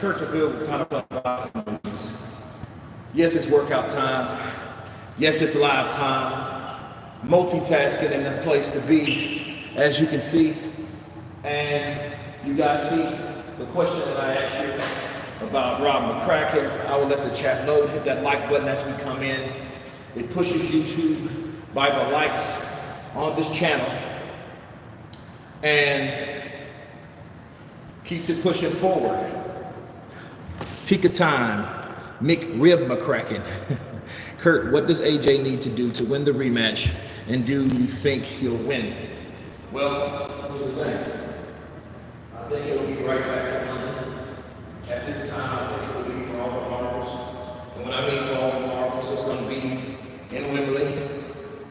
Kurt DeVille with kind of unboxing moves. Yes, it's workout time. Yes, it's live time. Multitasking in the place to be, as you can see. And you guys see the question that I asked you about Rob Mccracken. I will let the chat load. Hit that like button as we come in. It pushes YouTube by the likes on this channel and keeps it pushing forward. Tika time, Mccracken. Kurt, what does AJ need to do to win the rematch, and do you think he'll win? Well, here's the thing. I think it'll be right back in London. At this time, I think it'll be for all the marbles. And when I mean for all the marbles, it's going to be in Wembley.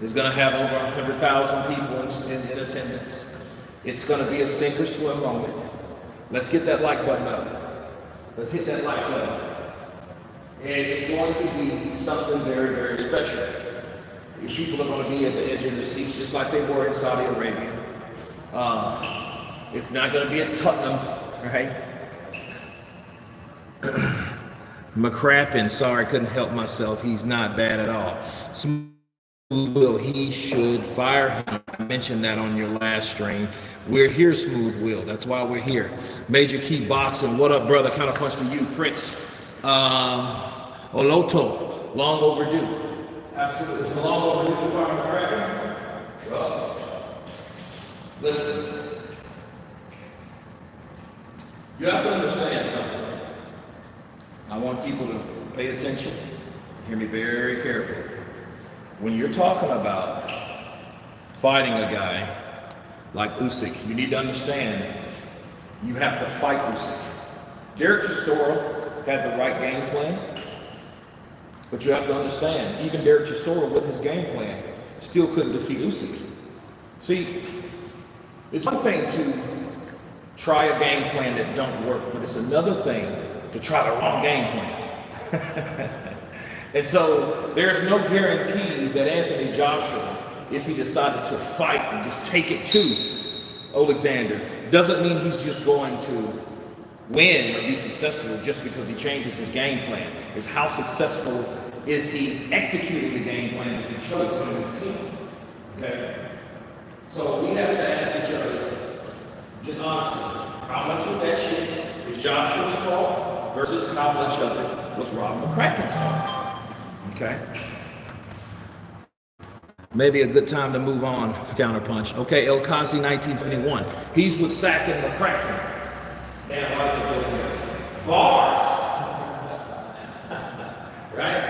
It's going to have over 100,000 people in attendance. It's going to be a sink or swim moment. Let's get that like button up. Let's hit that like button. And it's going to be something very, very special. People are going to be at the edge of their seats just like they were in Saudi Arabia. It's not going to be at Tottenham, right? Mccracken, sorry, couldn't help myself. He's not bad at all. Smooth Will, he should fire him. I mentioned that on your last stream. We're here, Smooth Will. That's why we're here. Major Key Boxing, what up, brother? Kind of punch to you, Prince. Oloto, long overdue. Absolutely, long overdue to fire Mccracken. Well, listen. You have to understand something. I want people to pay attention. Hear me very carefully. When you're talking about fighting a guy like Usyk, you need to understand you have to fight Usyk. Derek Chisora had the right game plan, but you have to understand, even Derek Chisora with his game plan still couldn't defeat Usyk. See, it's one thing to try a game plan that don't work, but it's another thing to try the wrong game plan. And so there's no guarantee that Anthony Joshua, if he decided to fight and just take it to Alexander, doesn't mean he's just going to win or be successful just because he changes his game plan. It's how successful is he executing the game plan that he chose on his team. Okay? So we have to ask each other, just honestly, how much of that shit is Joshua's fault versus how much of it was Rob Mccracken's fault? Okay. Maybe a good time to move on, counterpunch. Okay, El Kazi 1971. He's with Sack and Mccracken. Damn, why is it doing that? Bars! Right?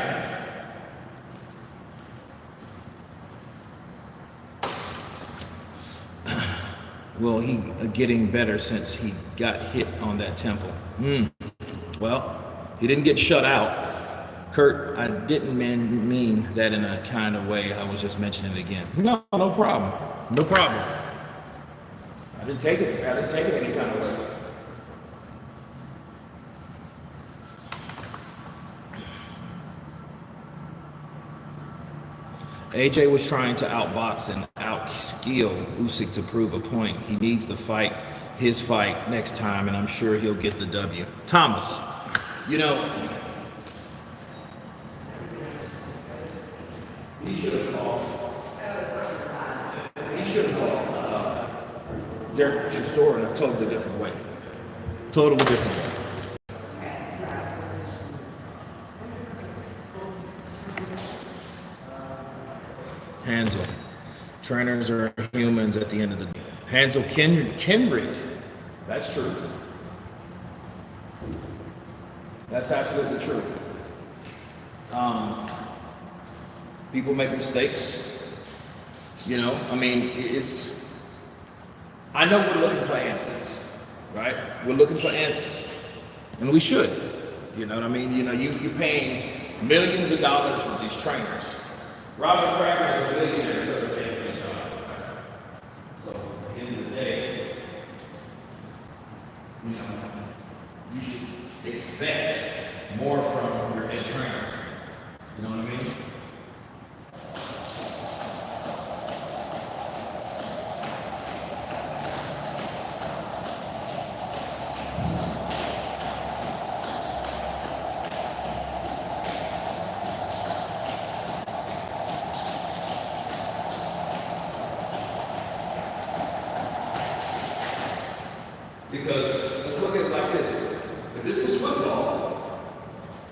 Well, he getting better since he got hit on that temple. Well, he didn't get shut out. Kurt, I didn't mean that in a kind of way. I was just mentioning it again. No problem. No problem. I didn't take it any kind of way. AJ was trying to outbox and outskill Usyk to prove a point. He needs to fight his fight next time, and I'm sure he'll get the W. Thomas, you know, he should have fought. Derek Chisora in a totally different way. Totally different way. Hansel. Trainers are humans at the end of the day. Hansel Kenrick. That's true. That's absolutely true. People make mistakes. You know, I mean, I know we're looking for answers, right? We're looking for answers. And we should. You know what I mean? You know, you're paying millions of dollars for these trainers. Robert Cracker is a millionaire because of Anthony Joshua. So at the end of the day, you know, you should expect more from your head trainer. You know what I mean?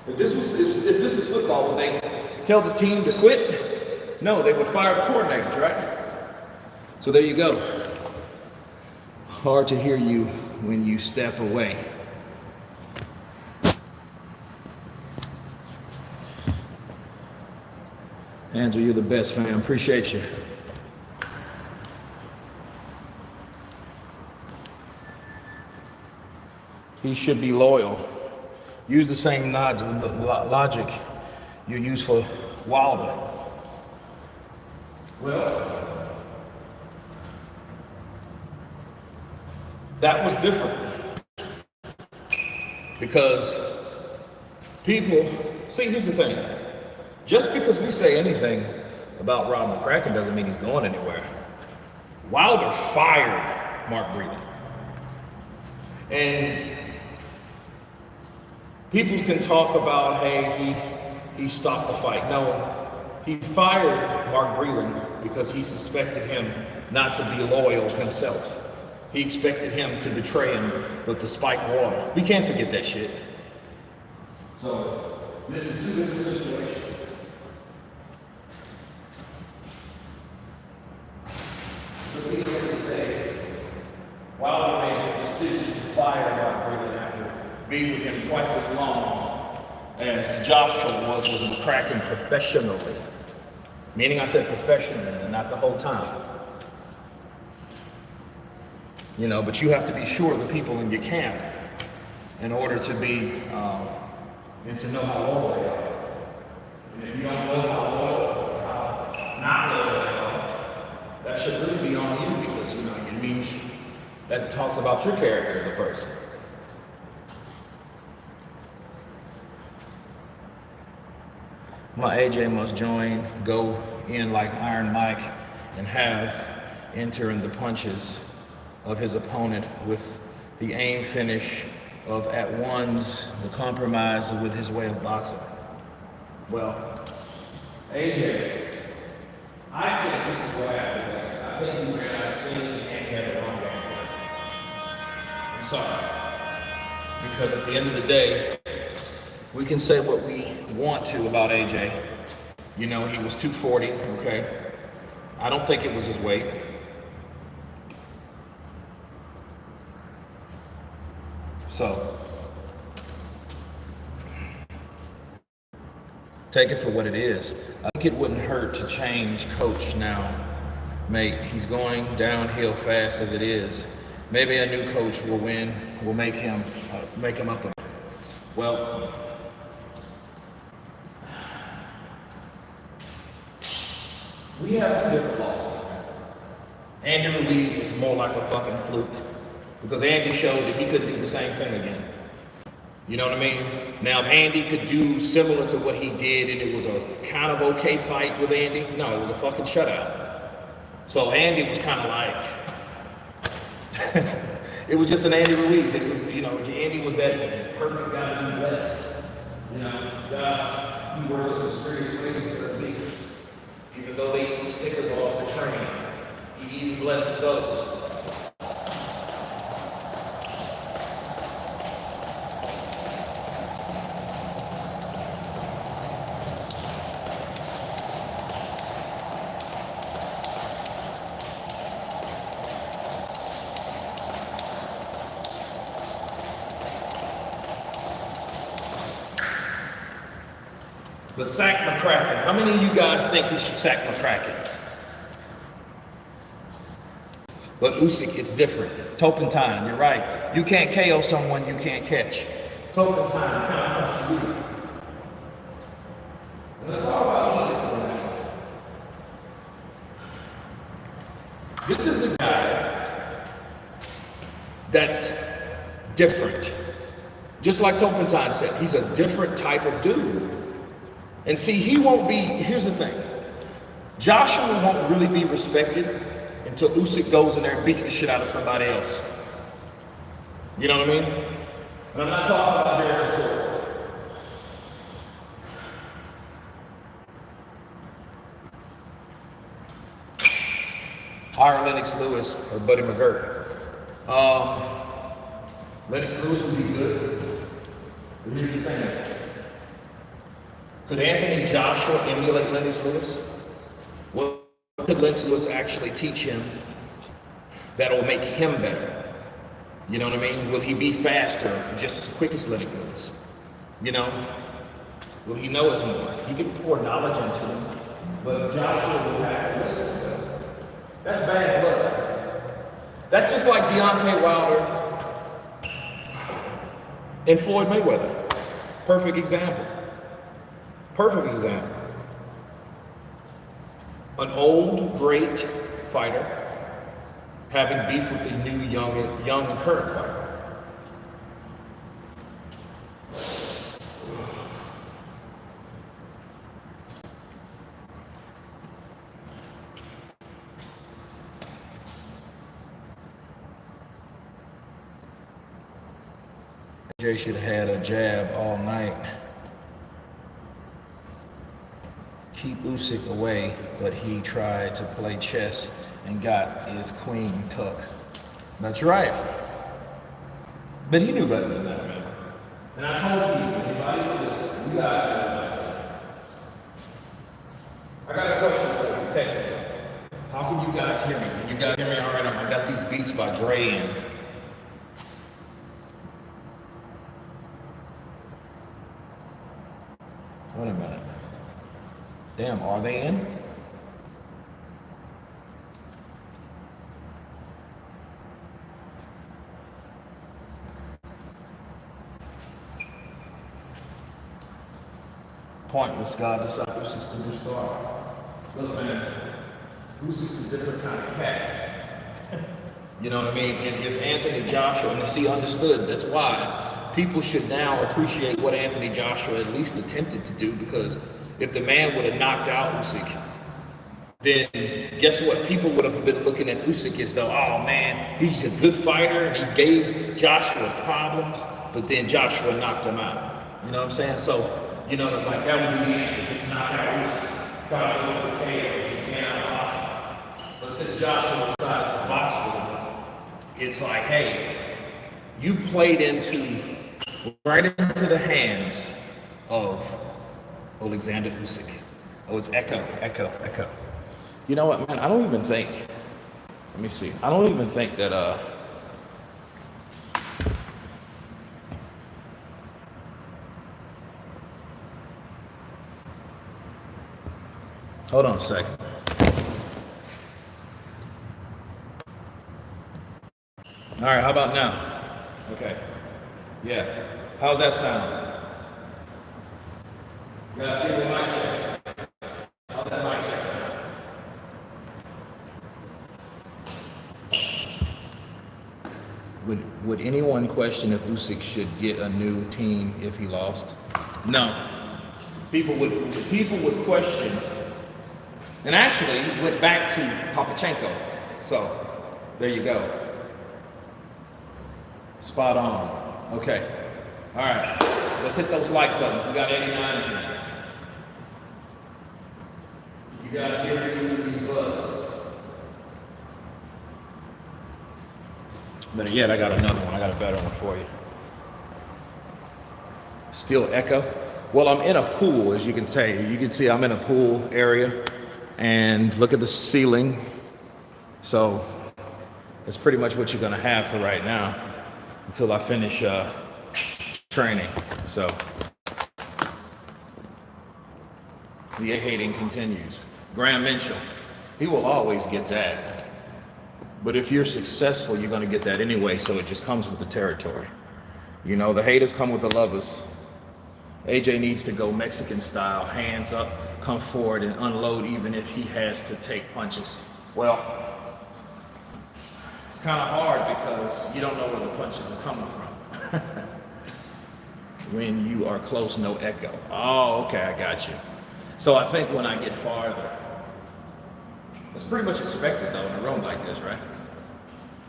If this was football, would they tell the team to quit? No, they would fire the coordinators, right? So there you go. Hard to hear you when you step away. Andrew, you're the best, fam. Appreciate you. He should be loyal. Use the same logic you use for Wilder. Well, that was different. Because people, see, here's the thing. Just because we say anything about Rob Mccracken doesn't mean he's going anywhere. Wilder fired Mark Breeden. And people can talk about, hey, he stopped the fight. No, he fired Mark Breeden because he suspected him not to be loyal himself. He expected him to betray him with the spiked water. We can't forget that shit. So, this is two different situations. Let's see, at the end of the day, Wilder made a decision to fire Mark Breeden after being with him twice as long as Joshua was with Mccracken professionally. Meaning I said professionally and not the whole time. You know, but you have to be sure of the people in your camp in order to be, and to know how loyal they are. And if you don't know how loyal or how not loyal they are, that should really be on you because, you know, it means that talks about your character as a person. My AJ must join, go in like Iron Mike, and enter in the punches of his opponent with the aim finish of at ones, the compromise with his way of boxing. Well, AJ, I think this is what happened. I think you ran out of steam and he had a wrong game plan. I'm sorry. Because at the end of the day, we can say what we want to about AJ. You know, he was 240, okay? I don't think it was his weight. So, take it for what it is. I think it wouldn't hurt to change coach now, mate. He's going downhill fast as it is. Maybe a new coach will win, will make him up a bit. Well, we have two different losses. Andy Ruiz was more like a fucking fluke. Because Andy showed that he couldn't do the same thing again. You know what I mean? Now, if Andy could do similar to what he did and it was a kind of okay fight with Andy, no, it was a fucking shutout. So Andy was kind of like, it was just an Andy Ruiz. You know, Andy was that perfect guy to be blessed. You know, guys, he works in the serious ways instead of people. Even though they eat Snicker balls to train, he even blesses those. But sack Mccracken. How many of you guys think he should sack Mccracken? But Usyk, it's different. Turpentine, you're right. You can't KO someone you can't catch. Turpentine, kind of push you. And let's talk about Usyk for a minute. This is a guy that's different. Just like Turpentine said, he's a different type of dude. And see, he won't be, here's the thing. Joshua won't really be respected until Usyk goes in there and beats the shit out of somebody else. You know what I mean? And I'm not talking about Derek Chisora. Hire Lennox Lewis or Buddy McGirt. Lennox Lewis would be good. But here's the thing. Could Anthony Joshua emulate Lennox Lewis? What could Lennox Lewis actually teach him that will make him better? You know what I mean? Will he be faster, just as quick as Lennox Lewis? You know? Will he know us more? He can pour knowledge into him, but Joshua will have to listen to him. That's bad blood. That's just like Deontay Wilder and Floyd Mayweather. Perfect example. Perfect example. An old, great fighter having beef with a new, young and current fighter. Jay should have had a jab all night. Keep Usyk away, but he tried to play chess and got his queen tuck. That's right. But he knew better than that, man. And I told you, anybody who listens, you guys know this. I got a question for you. Take it. How can you guys hear me? Can you guys hear me all right? I got these beats by Dre in. Wait a minute. Damn, are they in? Pointless God disciples is the new star. Look, man, Usyk's a different kind of cat. You know what I mean? And if Anthony Joshua, and he understood, that's why people should now appreciate what Anthony Joshua at least attempted to do, because if the man would have knocked out Usyk, then guess what? People would have been looking at Usyk as though, oh man, he's a good fighter and he gave Joshua problems, but then Joshua knocked him out. You know what I'm saying? So, you know, like that would be the answer. Just knock out Usyk. Try to go for the KO, which you can't box. But since Joshua decided to box with him, it's like, hey, you played right into the hands of Alexander Usyk. Oh, it's echo. You know what, man? I don't even think, let me see. I don't even think that, hold on a second. All right, how about now? Okay. Yeah. How's that sound? You guys hear the mic check? How's that mic check sound? Would anyone question if Usyk should get a new team if he lost? No. People would question, and actually went back to Papachenko. So there you go. Spot on. Okay. All right. Let's hit those like buttons. We got 89 in here. You guys hear me through these buttons? Better yet, I got another one. I got a better one for you. Still echo. Well, I'm in a pool, as you can say. You can see I'm in a pool area, and look at the ceiling. So that's pretty much what you're gonna have for right now until I finish training. So the hating continues. Graham Mitchell, he will always get that. But if you're successful, you're gonna get that anyway, so it just comes with the territory. You know, the haters come with the lovers. AJ needs to go Mexican style, hands up, come forward and unload even if he has to take punches. Well, it's kind of hard because you don't know where the punches are coming from. When you are close, no echo. Oh, okay, I got you. So I think when I get farther, it's pretty much expected though in a room like this, right?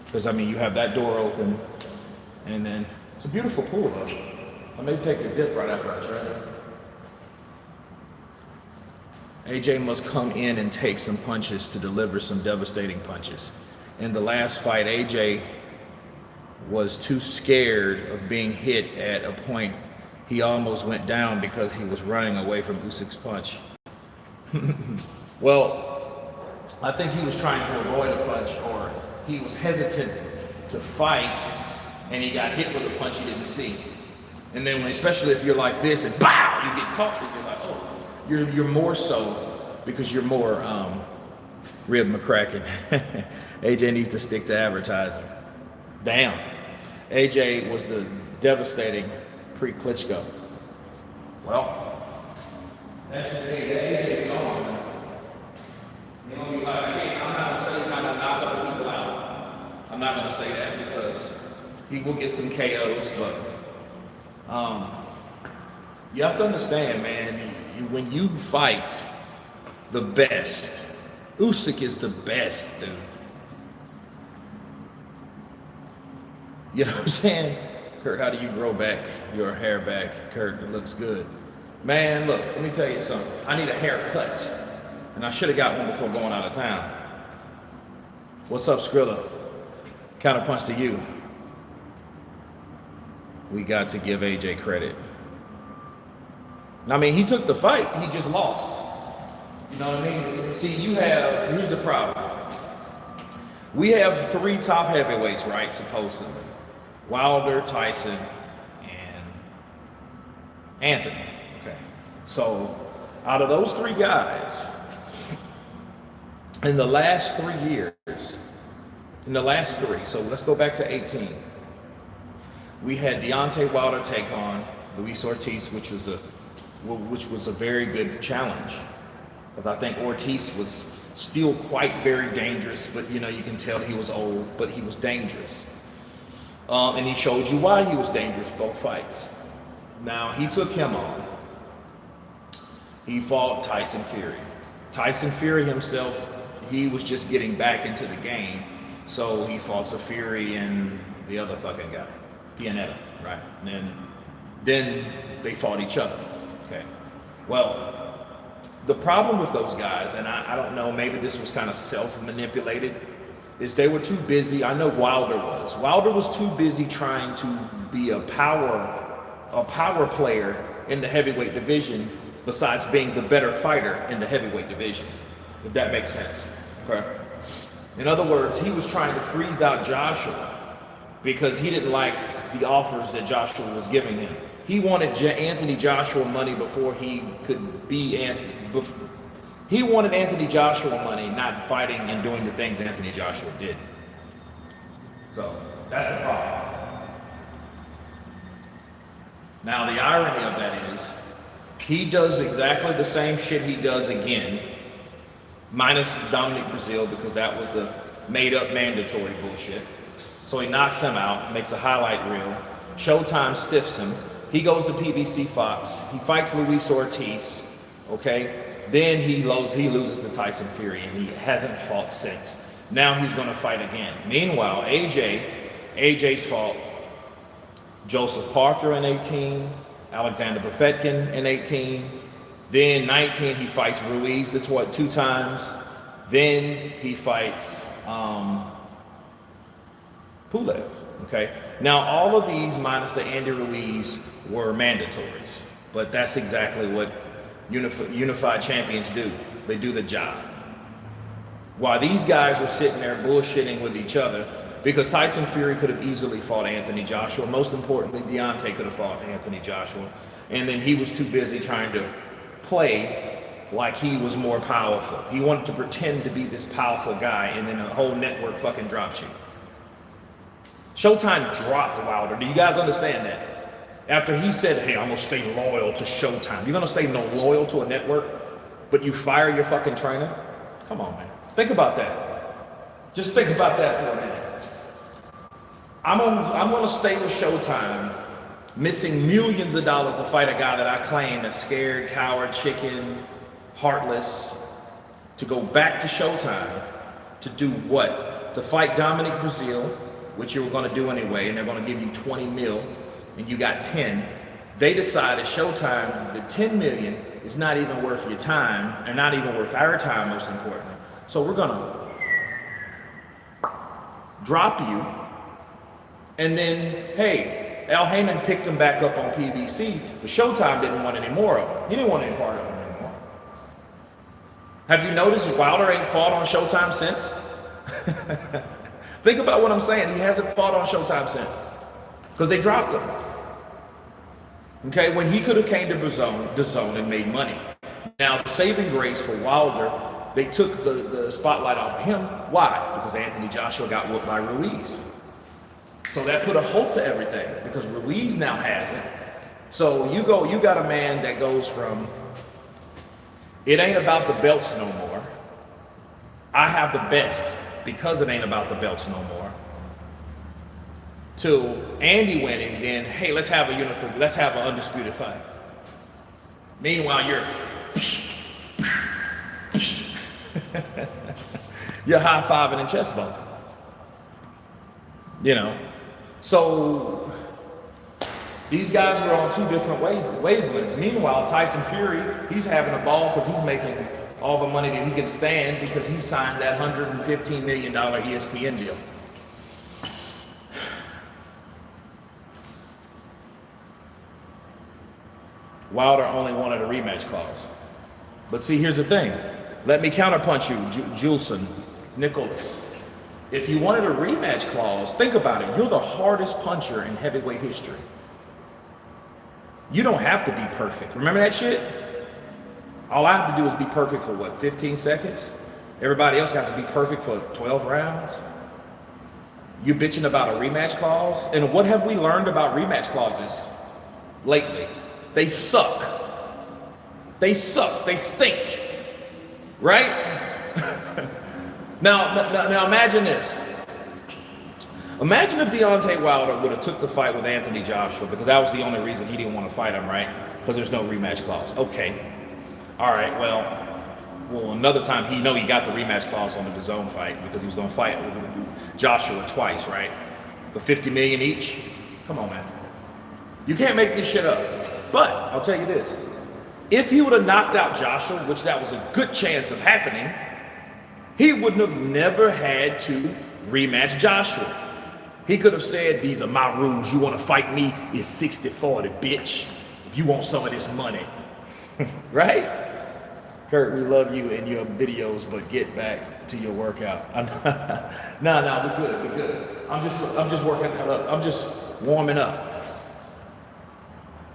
Because I mean, you have that door open, and then it's a beautiful pool though. I may take a dip right after I train. AJ must come in and take some punches to deliver some devastating punches. In the last fight, AJ was too scared of being hit at a point he almost went down because he was running away from Usyk's punch. Well, I think he was trying to avoid a punch, or he was hesitant to fight, and he got hit with a punch he didn't see. And then, especially if you're like this and BOW, you get caught, and you're like, oh, you're more so because you're more Rib Mccracken. AJ needs to stick to advertising. Damn. AJ was the devastating pre-Klitschko. Well, AJ's gone. You know, I'm not going to say he's not going to knock other people out. I'm not going to say that because he will get some KOs, but you have to understand, man, when you fight the best, Usyk is the best, dude. You know what I'm saying? Kurt, how do you grow back your hair back? Kurt, it looks good. Man, look, let me tell you something. I need a haircut. And I should have got one before going out of town. What's up, Skrilla? Counterpunch to you. We got to give AJ credit. I mean, he took the fight. He just lost. You know what I mean? See, here's the problem. We have 3 top heavyweights, right, supposedly. Wilder, Tyson, and Anthony. Okay. So, out of those 3 guys, in the last 3 years, so let's go back to 18. We had Deontay Wilder take on Luis Ortiz, which was a very good challenge. Because I think Ortiz was still quite very dangerous, but you know, you can tell he was old, but he was dangerous. And he showed you why he was dangerous both fights. Now, he took him on. He fought Tyson Fury. Tyson Fury himself, he was just getting back into the game, so he fought Fury and the other fucking guy, Pianetta, right? And then they fought each other, okay? Well, the problem with those guys, and I don't know, maybe this was kind of self-manipulated, is they were too busy. I know Wilder was. Wilder was too busy trying to be a power player in the heavyweight division besides being the better fighter in the heavyweight division, if that makes sense, okay? In other words, he was trying to freeze out Joshua because he didn't like the offers that Joshua was giving him. He wanted Anthony Joshua money before he could be he wanted Anthony Joshua money, not fighting and doing the things Anthony Joshua did. So that's the problem. Now the irony of that is he does exactly the same shit he does again, minus Dominic Brazil, because that was the made up mandatory bullshit. So he knocks him out, makes a highlight reel. Showtime stiffs him. He goes to PBC Fox. He fights Luis Ortiz, okay? Then he loses to Tyson Fury, and he hasn't fought since. Now he's going to fight again. Meanwhile, AJ's fought Joseph Parker in 18, Alexander Bufetkin in 18. Then 19, he fights Ruiz 2 times. Then he fights Pulev, okay? Now, all of these, minus the Andy Ruiz, were mandatories. But that's exactly what unified champions do. They do the job. While these guys were sitting there bullshitting with each other, because Tyson Fury could have easily fought Anthony Joshua. Most importantly, Deontay could have fought Anthony Joshua. And then he was too busy trying to play like he was more powerful. He wanted to pretend to be this powerful guy, and then the whole network fucking drops you. Showtime dropped Wilder. Do you guys understand that? After he said, hey, I'm gonna stay loyal to Showtime. You're gonna stay loyal to a network, but you fire your fucking trainer? Come on, man. Think about that. Just think about that for a minute. I'm gonna stay with Showtime, missing millions of dollars to fight a guy that I claim is scared, coward, chicken, heartless, to go back to Showtime to do what? To fight Dominic Brazil, which you were gonna do anyway, and they're gonna give you 20 mil, and you got 10. They decided Showtime, the 10 million is not even worth your time, and not even worth our time, most importantly. So we're gonna drop you, and then, hey, Al Heyman picked him back up on PBC, but Showtime didn't want any more of him. He didn't want any part of him anymore. Have you noticed Wilder ain't fought on Showtime since? Think about what I'm saying. He hasn't fought on Showtime since because they dropped him. Okay, when he could have came to DAZN and made money. Now, the saving grace for Wilder, they took the spotlight off of him. Why? Because Anthony Joshua got whooped by Ruiz. So that put a halt to everything because Ruiz now has it. So you got a man that goes from, it ain't about the belts no more. I have the best because it ain't about the belts no more. To Andy winning, then hey, let's have an undisputed fight. Meanwhile, you're high-fiving and chest bumping. You know. So these guys were on two different wavelengths. Meanwhile, Tyson Fury, he's having a ball because he's making all the money that he can stand because he signed that $115 million ESPN deal. Wilder only wanted a rematch clause. But see, here's the thing. Let me counterpunch you, Julson, Nicholas. If you wanted a rematch clause, think about it. You're the hardest puncher in heavyweight history. You don't have to be perfect. Remember that shit? All I have to do is be perfect for what, 15 seconds? Everybody else has to be perfect for 12 rounds? You bitching about a rematch clause? And what have we learned about rematch clauses lately? They suck. They suck. They stink. Right? Now imagine this. Imagine if Deontay Wilder would have took the fight with Anthony Joshua because that was the only reason he didn't want to fight him, right? Because there's no rematch clause. Okay. All right, well, another time he got the rematch clause on the DAZN fight because he was going to fight Joshua twice, right? For $50 million each. Come on, man. You can't make this shit up. But I'll tell you this. If he would have knocked out Joshua, which that was a good chance of happening, he wouldn't have never had to rematch Joshua. He could have said, these are my rules. You want to fight me? It's 60-40, bitch. If you want some of this money. Right? Kurt, we love you and your videos, but get back to your workout. No, we're good. I'm just working that up. I'm just warming up.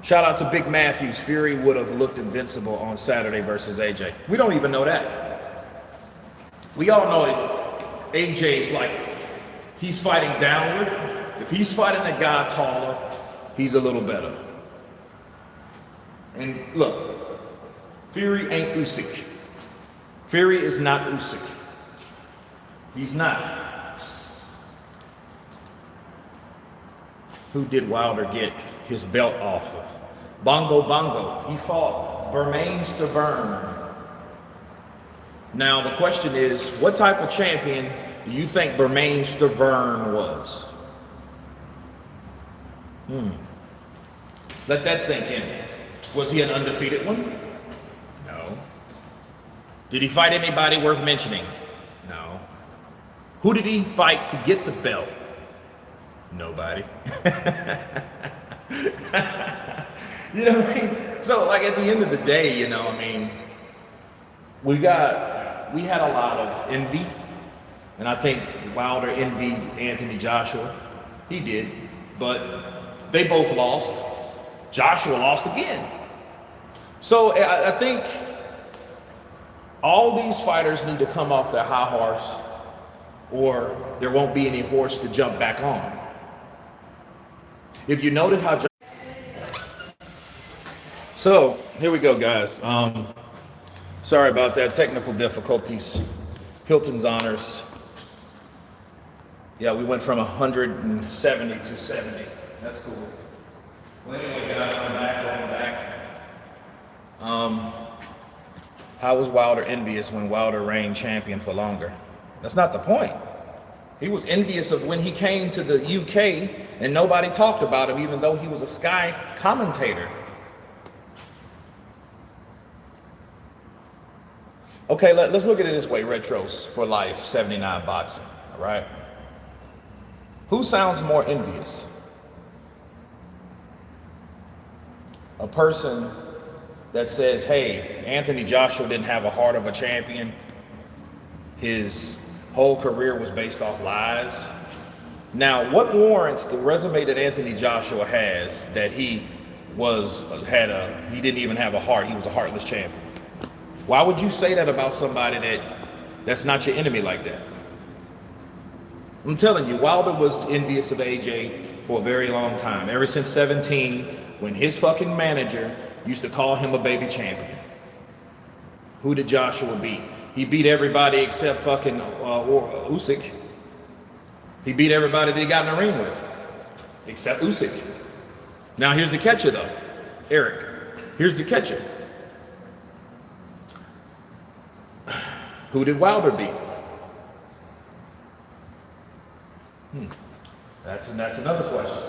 Shout out to Big Matthews. Fury would have looked invincible on Saturday versus AJ. We don't even know that. We all know AJ's like, he's fighting downward. If he's fighting a guy taller, he's a little better. And look, Fury ain't Usyk. Fury is not Usyk. He's not. Who did Wilder get his belt off of? Bongo. He fought Bermain Stavern. Now the question is, what type of champion do you think Bermain Stavern was? Let that sink in. Was he an undefeated one? No. Did he fight anybody worth mentioning? No. Who did he fight to get the belt? Nobody. You know what I mean? So like at the end of the day, you know, I mean, we had a lot of envy, and I think Wilder envied Anthony Joshua. He did, but they both lost. Joshua lost again. So I think all these fighters need to come off their high horse, or there won't be any horse to jump back on. If you notice how... So, here we go, guys. Sorry about that. Technical difficulties. Hilton's Honors. Yeah, we went from 170 to 70. That's cool. Well, anyway, guys, welcome back. How was Wilder envious when Wilder reigned champion for longer? That's not the point. He was envious of when he came to the UK and nobody talked about him, even though he was a Sky commentator. Okay, let's look at it this way, Retros for Life, 79 Boxing, all right? Who sounds more envious? a person that says, hey, Anthony Joshua didn't have a heart of a champion. His whole career was based off lies. Now, what warrants the resume that Anthony Joshua has that he didn't even have a heart, he was a heartless champion? Why would you say that about somebody that's not your enemy like that? I'm telling you, Wilder was envious of AJ for a very long time, ever since 17, when his fucking manager used to call him a baby champion. Who did Joshua beat? He beat everybody except fucking Usyk. He beat everybody that he got in the ring with, except Usyk. Now here's the catcher though, Eric. Here's the catcher. Who did Wilder beat? That's another question.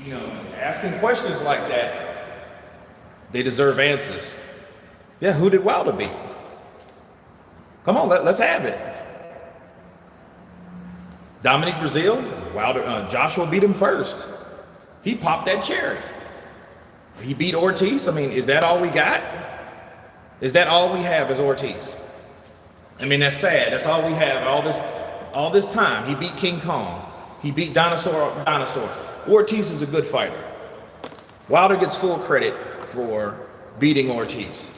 You know, asking questions like that, they deserve answers. Yeah, who did Wilder beat? Come on, let's have it. Dominic Brazil, Joshua beat him first. He popped that cherry. He beat Ortiz. I mean, is that all we got? Is that all we have is Ortiz? I mean, that's sad. That's all we have all this time. He beat King Kong. He beat Dinosaur. Ortiz is a good fighter. Wilder gets full credit for beating Ortiz.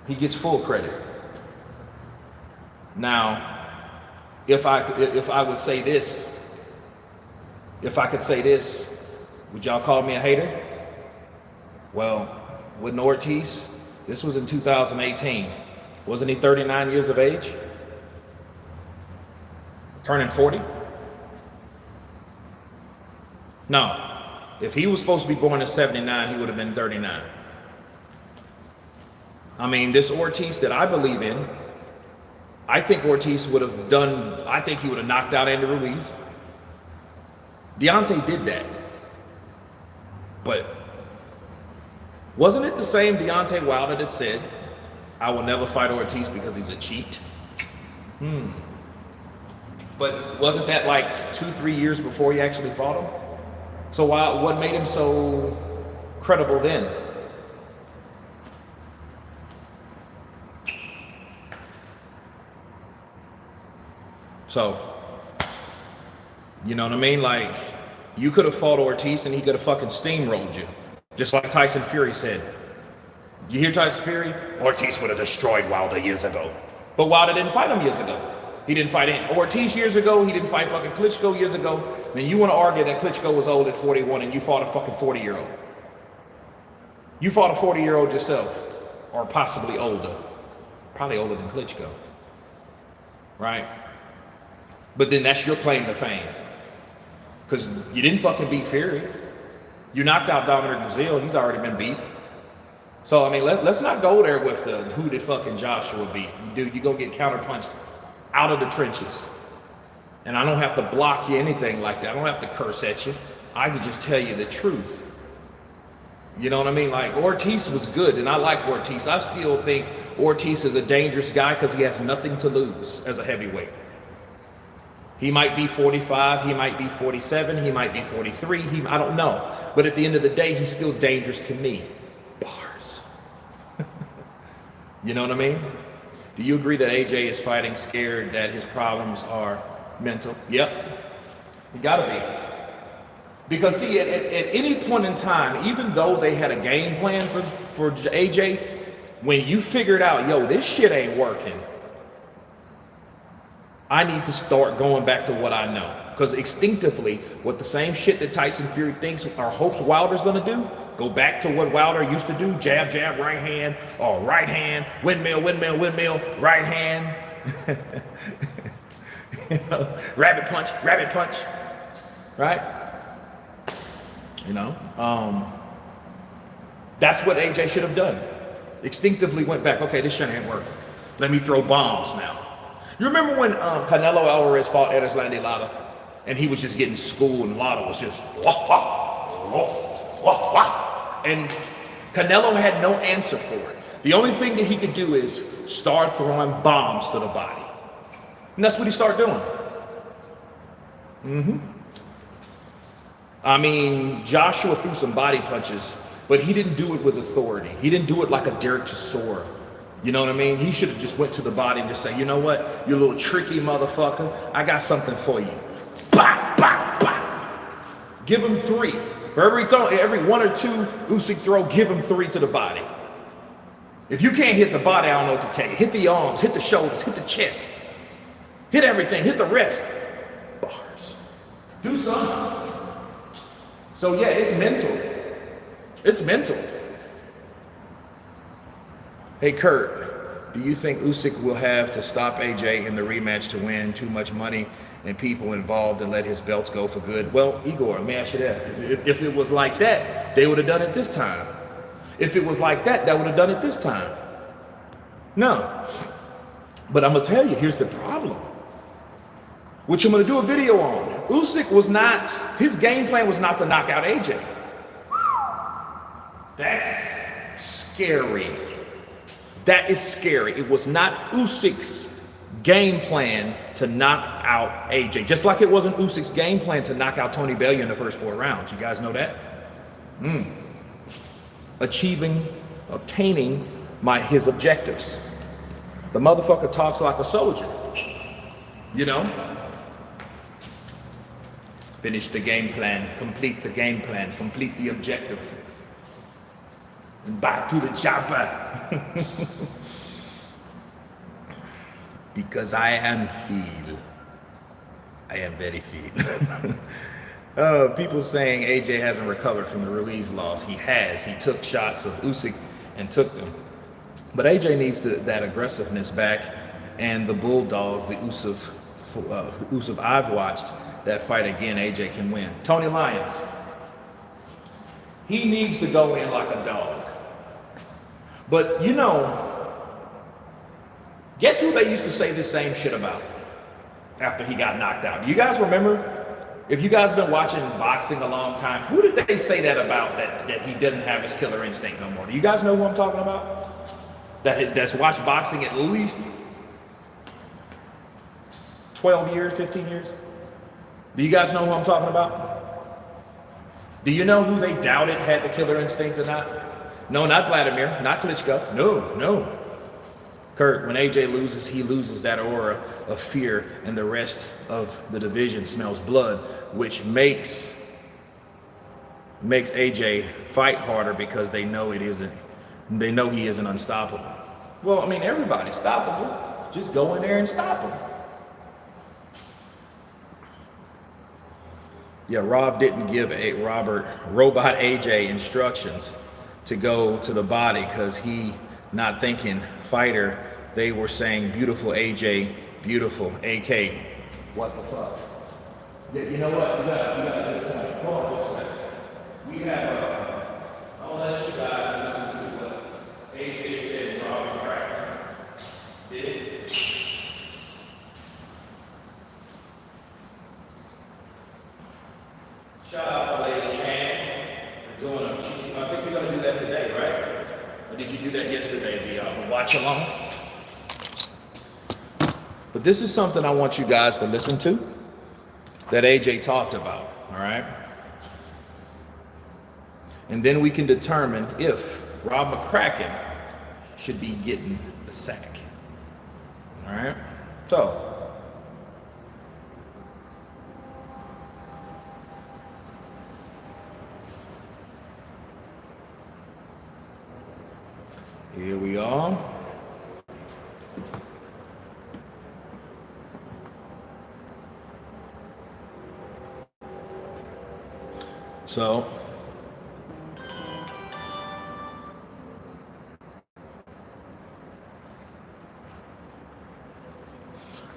He gets full credit. Now, if I could say this, would y'all call me a hater? Well, wouldn't Ortiz? This was in 2018. Wasn't he 39 years of age? Turning 40? No. If he was supposed to be born in 79, he would have been 39. I mean, this Ortiz that I believe in, I think Ortiz would have he would have knocked out Andy Ruiz. Deontay did that. But wasn't it the same Deontay Wilder that said, I will never fight Ortiz because he's a cheat? But wasn't that like 2-3 years before he actually fought him? So what made him so credible then? So, you know what I mean? Like, you could have fought Ortiz and he could have fucking steamrolled you. Just like Tyson Fury said. You hear Tyson Fury? Ortiz would have destroyed Wilder years ago. But Wilder didn't fight him years ago. He didn't fight Ortiz years ago. He didn't fight fucking Klitschko years ago. Then you want to argue that Klitschko was old at 41 and you fought a fucking 40-year-old. You fought a 40-year-old yourself. Or possibly older. Probably older than Klitschko. Right? But then that's your claim to fame. Because you didn't fucking beat Fury. You knocked out Dominic Brazil. He's already been beat. So, I mean, let's not go there with the who did fucking Joshua beat. Dude, you go get counterpunched out of the trenches. And I don't have to block you anything like that. I don't have to curse at you. I could just tell you the truth. You know what I mean? Like, Ortiz was good, and I like Ortiz. I still think Ortiz is a dangerous guy because he has nothing to lose as a heavyweight. He might be 45, he might be 47, he might be 43, I don't know. But at the end of the day, he's still dangerous to me. Bars. You know what I mean? Do you agree that AJ is fighting scared that his problems are mental? Yep. You gotta be. Because see, at any point in time, even though they had a game plan for AJ, when you figured out, yo, this shit ain't working, I need to start going back to what I know. Because instinctively, with the same shit that Tyson Fury thinks or hopes Wilder's gonna do, go back to what Wilder used to do, jab, jab, right hand, or right hand, windmill, windmill, windmill, right hand. You know, rabbit punch, right? You know, that's what AJ should have done. Instinctively went back, okay, this shit ain't working. Let me throw bombs now. You remember when Canelo Alvarez fought Erislandy Lara and he was just getting schooled and Lara was just wah, wah, wah, wah, wah. And Canelo had no answer for it. The only thing that he could do is start throwing bombs to the body. And that's what he started doing. I mean, Joshua threw some body punches, but he didn't do it with authority. He didn't do it like a Derek Chisora. You know what I mean? He should have just went to the body and just say, you know what? You little tricky motherfucker. I got something for you. Bah, bah, bah. Give him 3. For every 1 or 2 Usyk throw, give him 3 to the body. If you can't hit the body, I don't know what to tell you. Hit the arms, hit the shoulders, hit the chest. Hit everything, hit the wrist. Bars. Do something. So yeah, it's mental. It's mental. Hey Kurt, do you think Usyk will have to stop AJ in the rematch to win? Too much money and people involved and let his belts go for good? Well, Igor, let me ask you this. If it was like that, they would have done it this time. If it was like that, would have done it this time. No. But I'm going to tell you, here's the problem, which I'm going to do a video on. Usyk was not, his game plan was not to knock out AJ. That's scary. That is scary. It was not Usyk's game plan to knock out AJ. Just like it wasn't Usyk's game plan to knock out Tony Bellew in the first 4 rounds. You guys know that? Obtaining his objectives. The motherfucker talks like a soldier. You know? Finish the game plan, complete the game plan, complete the objective. And back to the chopper. Because I am feel. I am very feel. People saying AJ hasn't recovered from the Ruiz loss. He has. He took shots of Usyk and took them. But AJ needs that aggressiveness back, and the bulldog, the Usyk I've watched, that fight again, AJ can win. Tony Lyons, he needs to go in like a dog. But you know, guess who they used to say the same shit about after he got knocked out? Do you guys remember? If you guys been watching boxing a long time, who did they say that about, that he didn't have his killer instinct no more? Do you guys know who I'm talking about? That's watched boxing at least 12 years, 15 years? Do you guys know who I'm talking about? Do you know who they doubted had the killer instinct or not? No, not Vladimir, not Klitschko. No. Kurt, when AJ loses, he loses that aura of fear, and the rest of the division smells blood, which makes AJ fight harder because they know he isn't unstoppable. Well, I mean, everybody's stoppable. Just go in there and stop him. Yeah, Rob didn't give Robot AJ instructions to go to the body because he not thinking fighter. They were saying beautiful AJ, beautiful AK. What the fuck? Yeah, you know what? You got a good point. Hold on just a second. We have I'll let you guys listen to what AJ said and Robert Mccracken did. Shout out to Lady Chan for doing I think we're gonna do that today, right? Or did you do that yesterday, the watch along? But this is something I want you guys to listen to that AJ talked about, all right? And then we can determine if Rob Mccracken should be getting the sack, all right? So, here we are. So,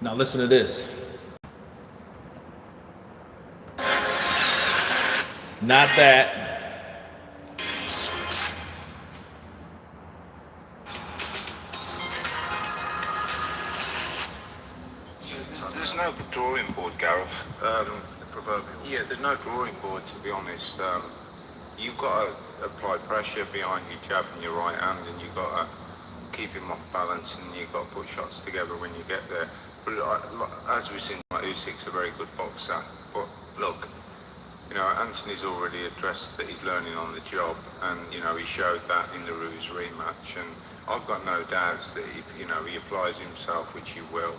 now listen to this. Not that. There's no drawing board, Gareth. Yeah, there's no drawing board, to be honest. You've got to apply pressure behind your jab and your right hand, and you've got to keep him off balance, and you've got to put shots together when you get there. But as we've seen, Usyk's a very good boxer. But look, You know, Anthony's already addressed that he's learning on the job, and you know, he showed that in the Ruiz rematch. And I've got no doubts that if you know he applies himself, which he will,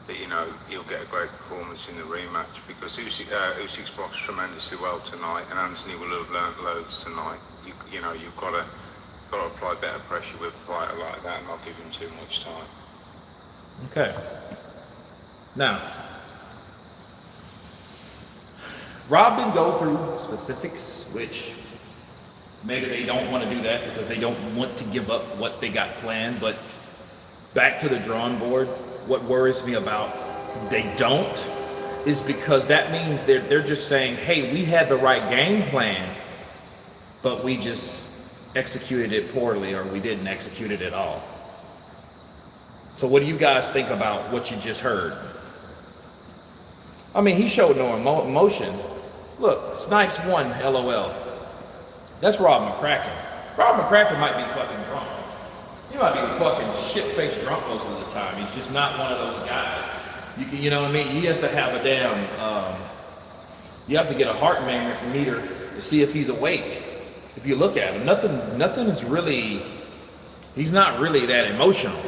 that you know he'll get a great performance in the rematch, because Usyk's boxed tremendously well tonight, and Anthony will have learnt loads tonight. You know, you've got to apply better pressure with a fighter like that, and not give him too much time. Okay. Now, Rob didn't go through specifics, which maybe they don't want to do that because they don't want to give up what they got planned. But back to the drawing board, what worries me about they don't is because that means they're just saying, hey, we had the right game plan, but we just executed it poorly, or we didn't execute it at all. So what do you guys think about what you just heard? I mean, he showed no emotion. Look, Snipes won, LOL. That's Rob Mccracken. Rob Mccracken might be fucking drunk. He might be fucking shit-faced drunk most of the time. He's just not one of those guys. You know what I mean? He has to have a damn, you have to get a heart meter to see if he's awake. If you look at him, nothing is really, he's not really that emotional.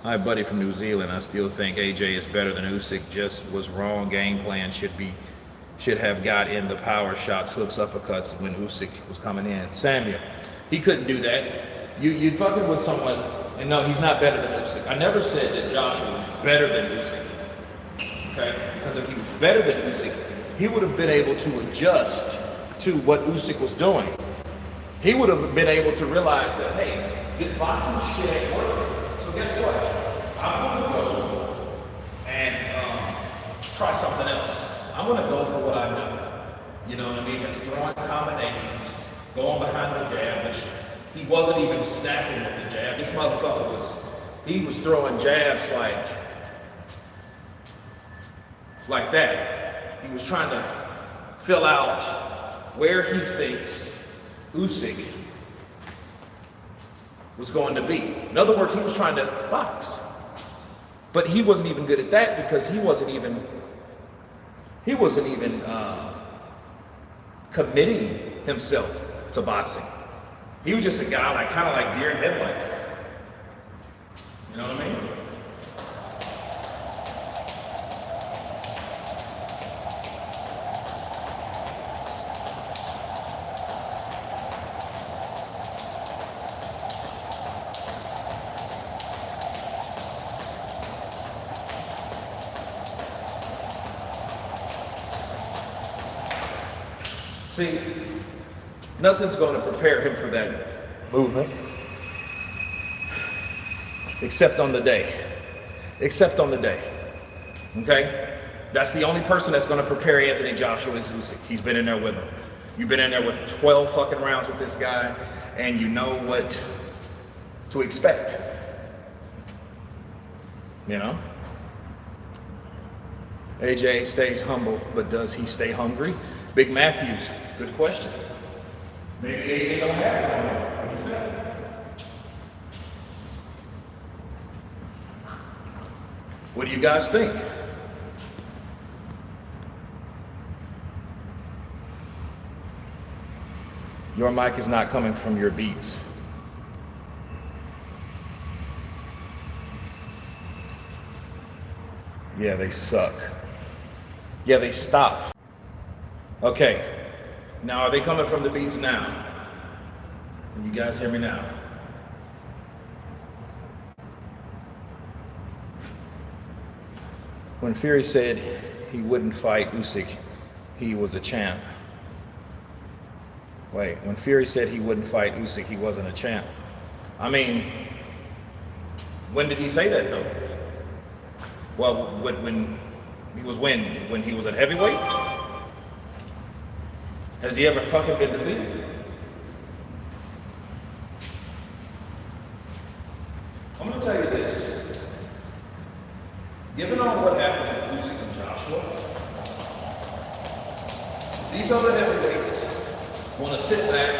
My buddy from New Zealand, I still think AJ is better than Usyk. Just was wrong. Game plan should have got in the power shots, hooks, uppercuts when Usyk was coming in. Samuel, he couldn't do that. You fucking with someone, and no, he's not better than Usyk. I never said that Joshua was better than Usyk. Okay, because if he was better than Usyk, he would have been able to adjust to what Usyk was doing. He would have been able to realize that, hey, this boxing shit ain't working. So guess what? I'm going to go and try something else. I'm going to go for what I know. You know what I mean? It's throwing combinations, going behind the jab, which he wasn't even snapping with the jab. This motherfucker was throwing jabs like that. He was trying to fill out where he thinks Usyk was going to be. In other words, he was trying to box. But he wasn't even good at that because he wasn't even committing himself to boxing. He was just a guy kind of like deer in headlights. You know what I mean? See, nothing's going to prepare him for that movement except on the day. Except on the day. Okay? That's the only person that's going to prepare Anthony Joshua is Usyk. He's been in there with him. You've been in there with 12 fucking rounds with this guy, and you know what to expect. You know? AJ stays humble, but does he stay hungry? Big Matthews, good question. Maybe AJ don't have it on him. What do you think? What do you guys think? Your mic is not coming from your beats. Yeah, they suck. Yeah, they stop. Okay, now are they coming from the beats now? Can you guys hear me now? When Fury said he wouldn't fight Usyk, he was a champ. Wait, when Fury said he wouldn't fight Usyk, he wasn't a champ. I mean, when did he say that though? Well, when he was at heavyweight? Has he ever fucking been defeated? I'm gonna tell you this. Given all what happened with Usyk and Joshua, these other heavyweights want to sit back,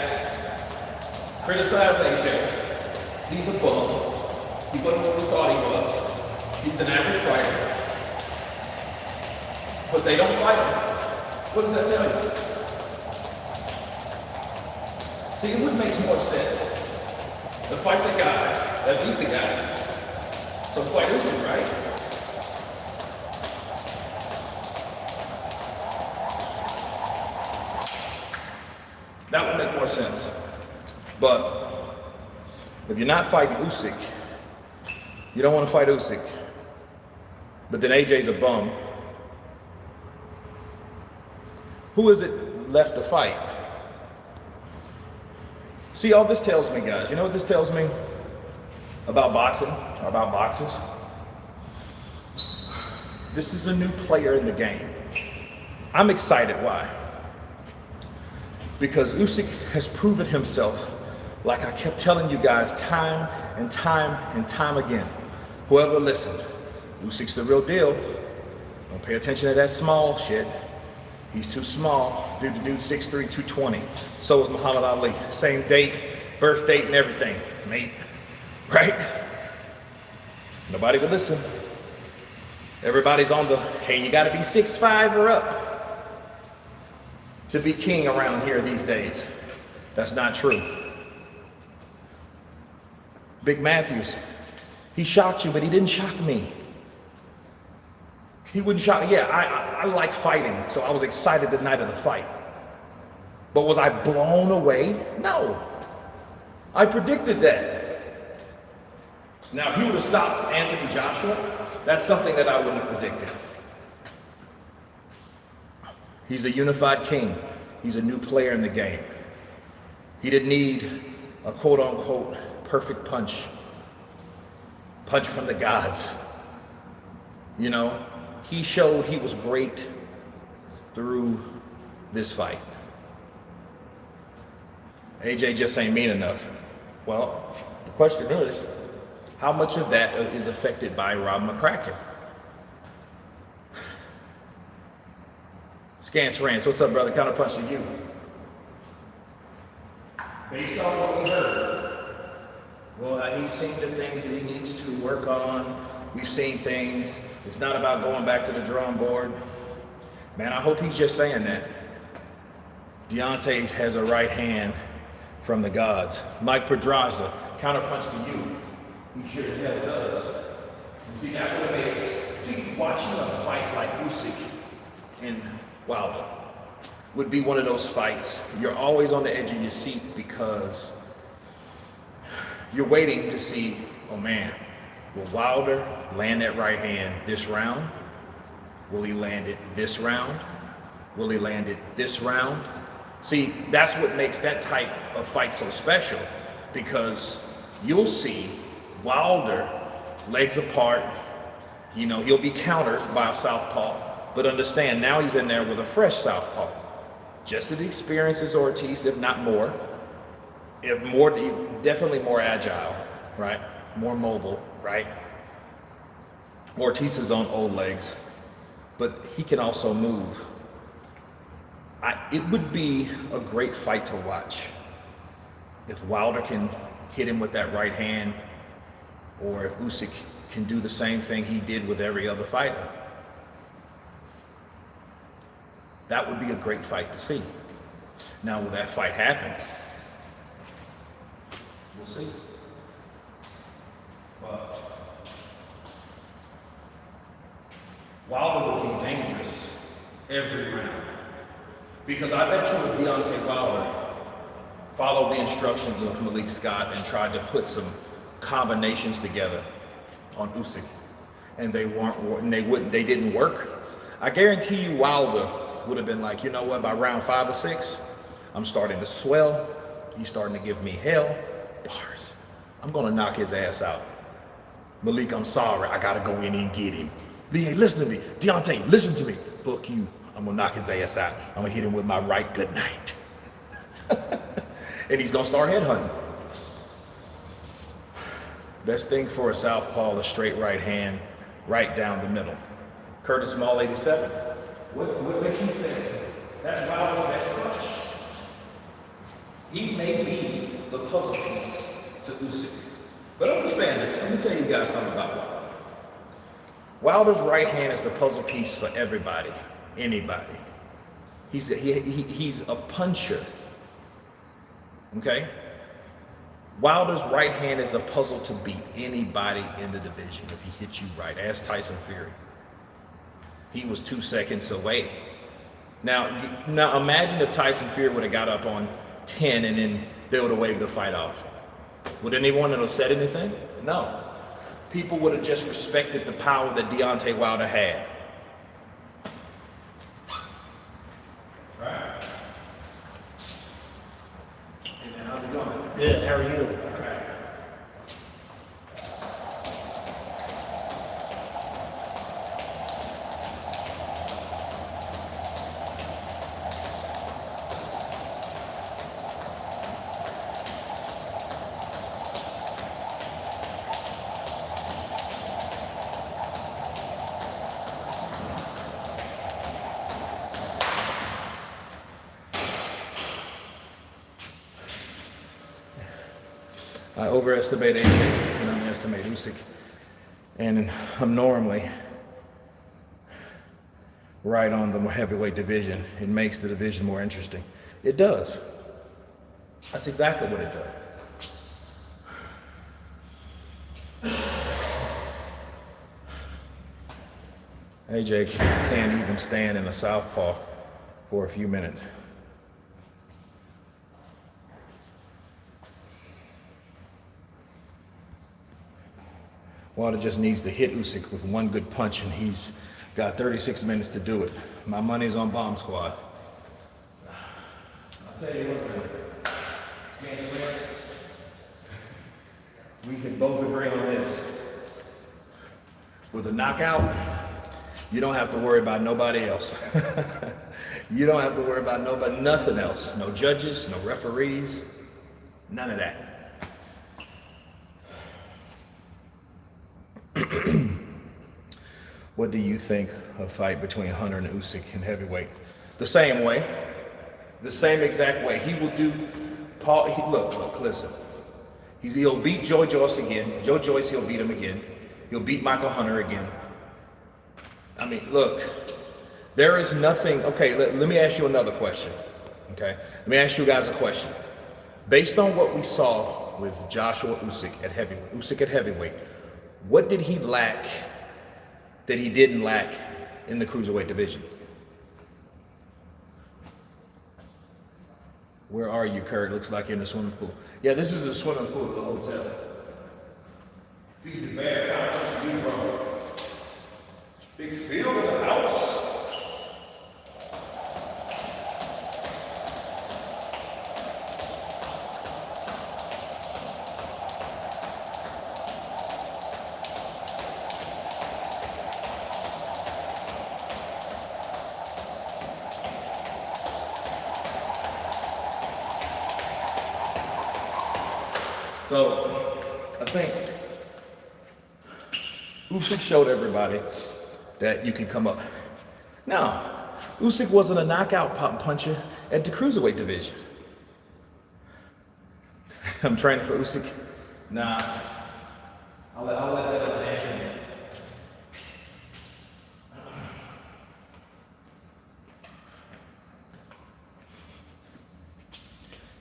criticize AJ. He's a bum. He wasn't what we thought he was. He's an average fighter. But they don't fight him. What does that tell you? See, it would make more sense to fight the guy that beat the guy. So fight Usyk, right? That would make more sense. But if you're not fighting Usyk, you don't want to fight Usyk. But then AJ's a bum. Who is it left to fight? See, all this tells me, guys, you know what this tells me about boxing, or about boxers? This is a new player in the game. I'm excited. Why? Because Usyk has proven himself, like I kept telling you guys time and time and time again. Whoever listened, Usyk's the real deal. Don't pay attention to that small shit. He's too small. Dude, the dude's 6'3", 220. So is Muhammad Ali. Same date, birth date, and everything, mate. Right? Nobody would listen. Everybody's on the, hey, you gotta be 6'5" or up to be king around here these days. That's not true. Big Matthews, he shocked you, but he didn't shock me. He wouldn't shock, yeah, I like fighting, so I was excited the night of the fight. But was I blown away? No. I predicted that. Now, if he would have stopped Anthony Joshua, that's something that I wouldn't have predicted. He's a unified king. He's a new player in the game. He didn't need a quote-unquote perfect punch from the gods. You know, he showed he was great through this fight. AJ just ain't mean enough. Well, the question is, how much of that is affected by Rob Mccracken? Scance Rants, what's up, brother? Counterpunch to you. Based on what we heard, well, he's seen the things that he needs to work on. We've seen things. It's not about going back to the drawing board. Man, I hope he's just saying that. Deontay has a right hand from the gods. Mike Pedraza, counterpunch to you. He sure as hell does. And see, that would have made, see, watching a fight like Usyk and Wilder would be one of those fights. You're always on the edge of your seat because you're waiting to see, oh man, will Wilder land that right hand this round? Will he land it this round? Will he land it this round? See, that's what makes that type of fight so special, because you'll see Wilder, legs apart, you know, he'll be countered by a southpaw, but understand now he's in there with a fresh southpaw. Just as experienced as Ortiz, if not more. If more, definitely more agile, right? More mobile, right? Ortiz is on old legs, but he can also move. It would be a great fight to watch if Wilder can hit him with that right hand, or if Usyk can do the same thing he did with every other fighter. That would be a great fight to see. Now, will that fight happen? We'll see. But Wilder would be dangerous every round. Because I bet you if Deontay Wilder followed the instructions of Malik Scott and tried to put some combinations together on Usyk, and they didn't work, I guarantee you Wilder would have been like, you know what, by round 5 or 6, I'm starting to swell. He's starting to give me hell. Bars. I'm gonna knock his ass out. Malik, I'm sorry. I gotta go in and get him. Hey, listen to me. Deontay, listen to me. Fuck you. I'm gonna knock his ass out. I'm gonna hit him with my right good night. And he's gonna start headhunting. Best thing for a southpaw, a straight right hand, right down the middle. Curtis Small, 87. What makes you think that's Wilder's best punch? He may be the puzzle piece to Usyk. But understand this, let me tell you guys something about Wilder. Wilder's right hand is the puzzle piece for everybody, anybody. He's a puncher. Okay? Wilder's right hand is a puzzle to beat anybody in the division if he hits you right. Ask Tyson Fury. He was 2 seconds away. Now imagine if Tyson Fury would have got up on 10 and then they would have waved the fight off. Would anyone have said anything? No. People would have just respected the power that Deontay Wilder had. Right. Hey man, how's it going? Good, how are you? I overestimate AJ and underestimate Usyk. And I'm normally right on the heavyweight division. It makes the division more interesting. It does. That's exactly what it does. AJ can't even stand in a southpaw for a few minutes. Wilder just needs to hit Usyk with one good punch, and he's got 36 minutes to do it. My money's on Bomb Squad. I'll tell you what, we can both agree on this. With a knockout, you don't have to worry about nobody else. You don't have to worry about nobody, nothing else. No judges, no referees, none of that. What do you think of a fight between Hunter and Usyk in heavyweight? The same way, the same exact way. He will do. Look, listen. He'll beat Joe Joyce again. Joe Joyce, he'll beat him again. He'll beat Michael Hunter again. I mean, look, there is nothing. Okay, let me ask you another question. Okay, let me ask you guys a question. Based on what we saw with Joshua Usyk at heavyweight, what did he lack that he didn't lack in the cruiserweight division? Where are you, Kurt? Looks like you're in the swimming pool. Yeah, this is the swimming pool of the hotel. Feed the bear. How much do you run? Big field of the house. So, I think Usyk showed everybody that you can come up. Now, Usyk wasn't a knockout puncher at the cruiserweight division. I'm training for Usyk. Nah, I'll let that other man.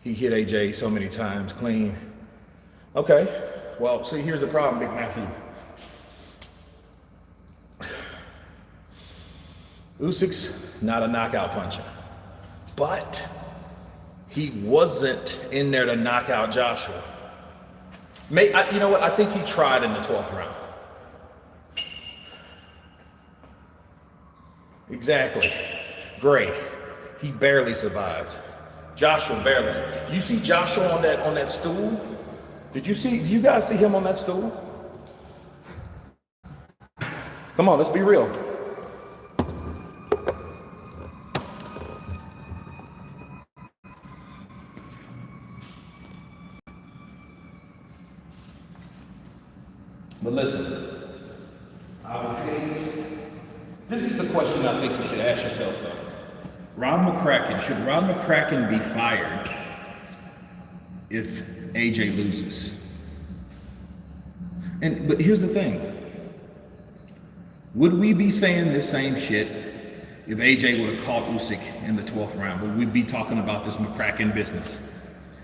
He hit AJ so many times clean. Okay, well, see, here's the problem, Big Matthew. Usyk's not a knockout puncher, but he wasn't in there to knock out Joshua. You know what? I think he tried in the 12th round. Exactly. Gray. He barely survived. Joshua barely. You see Joshua on that stool? Did you guys see him on that stool? Come on, let's be real. But listen, I will tell you, this is the question I think you should ask yourself though. Should Rob Mccracken be fired if AJ loses? But here's the thing. Would we be saying the same shit if AJ would have caught Usyk in the 12th round, would we be talking about this Mccracken business?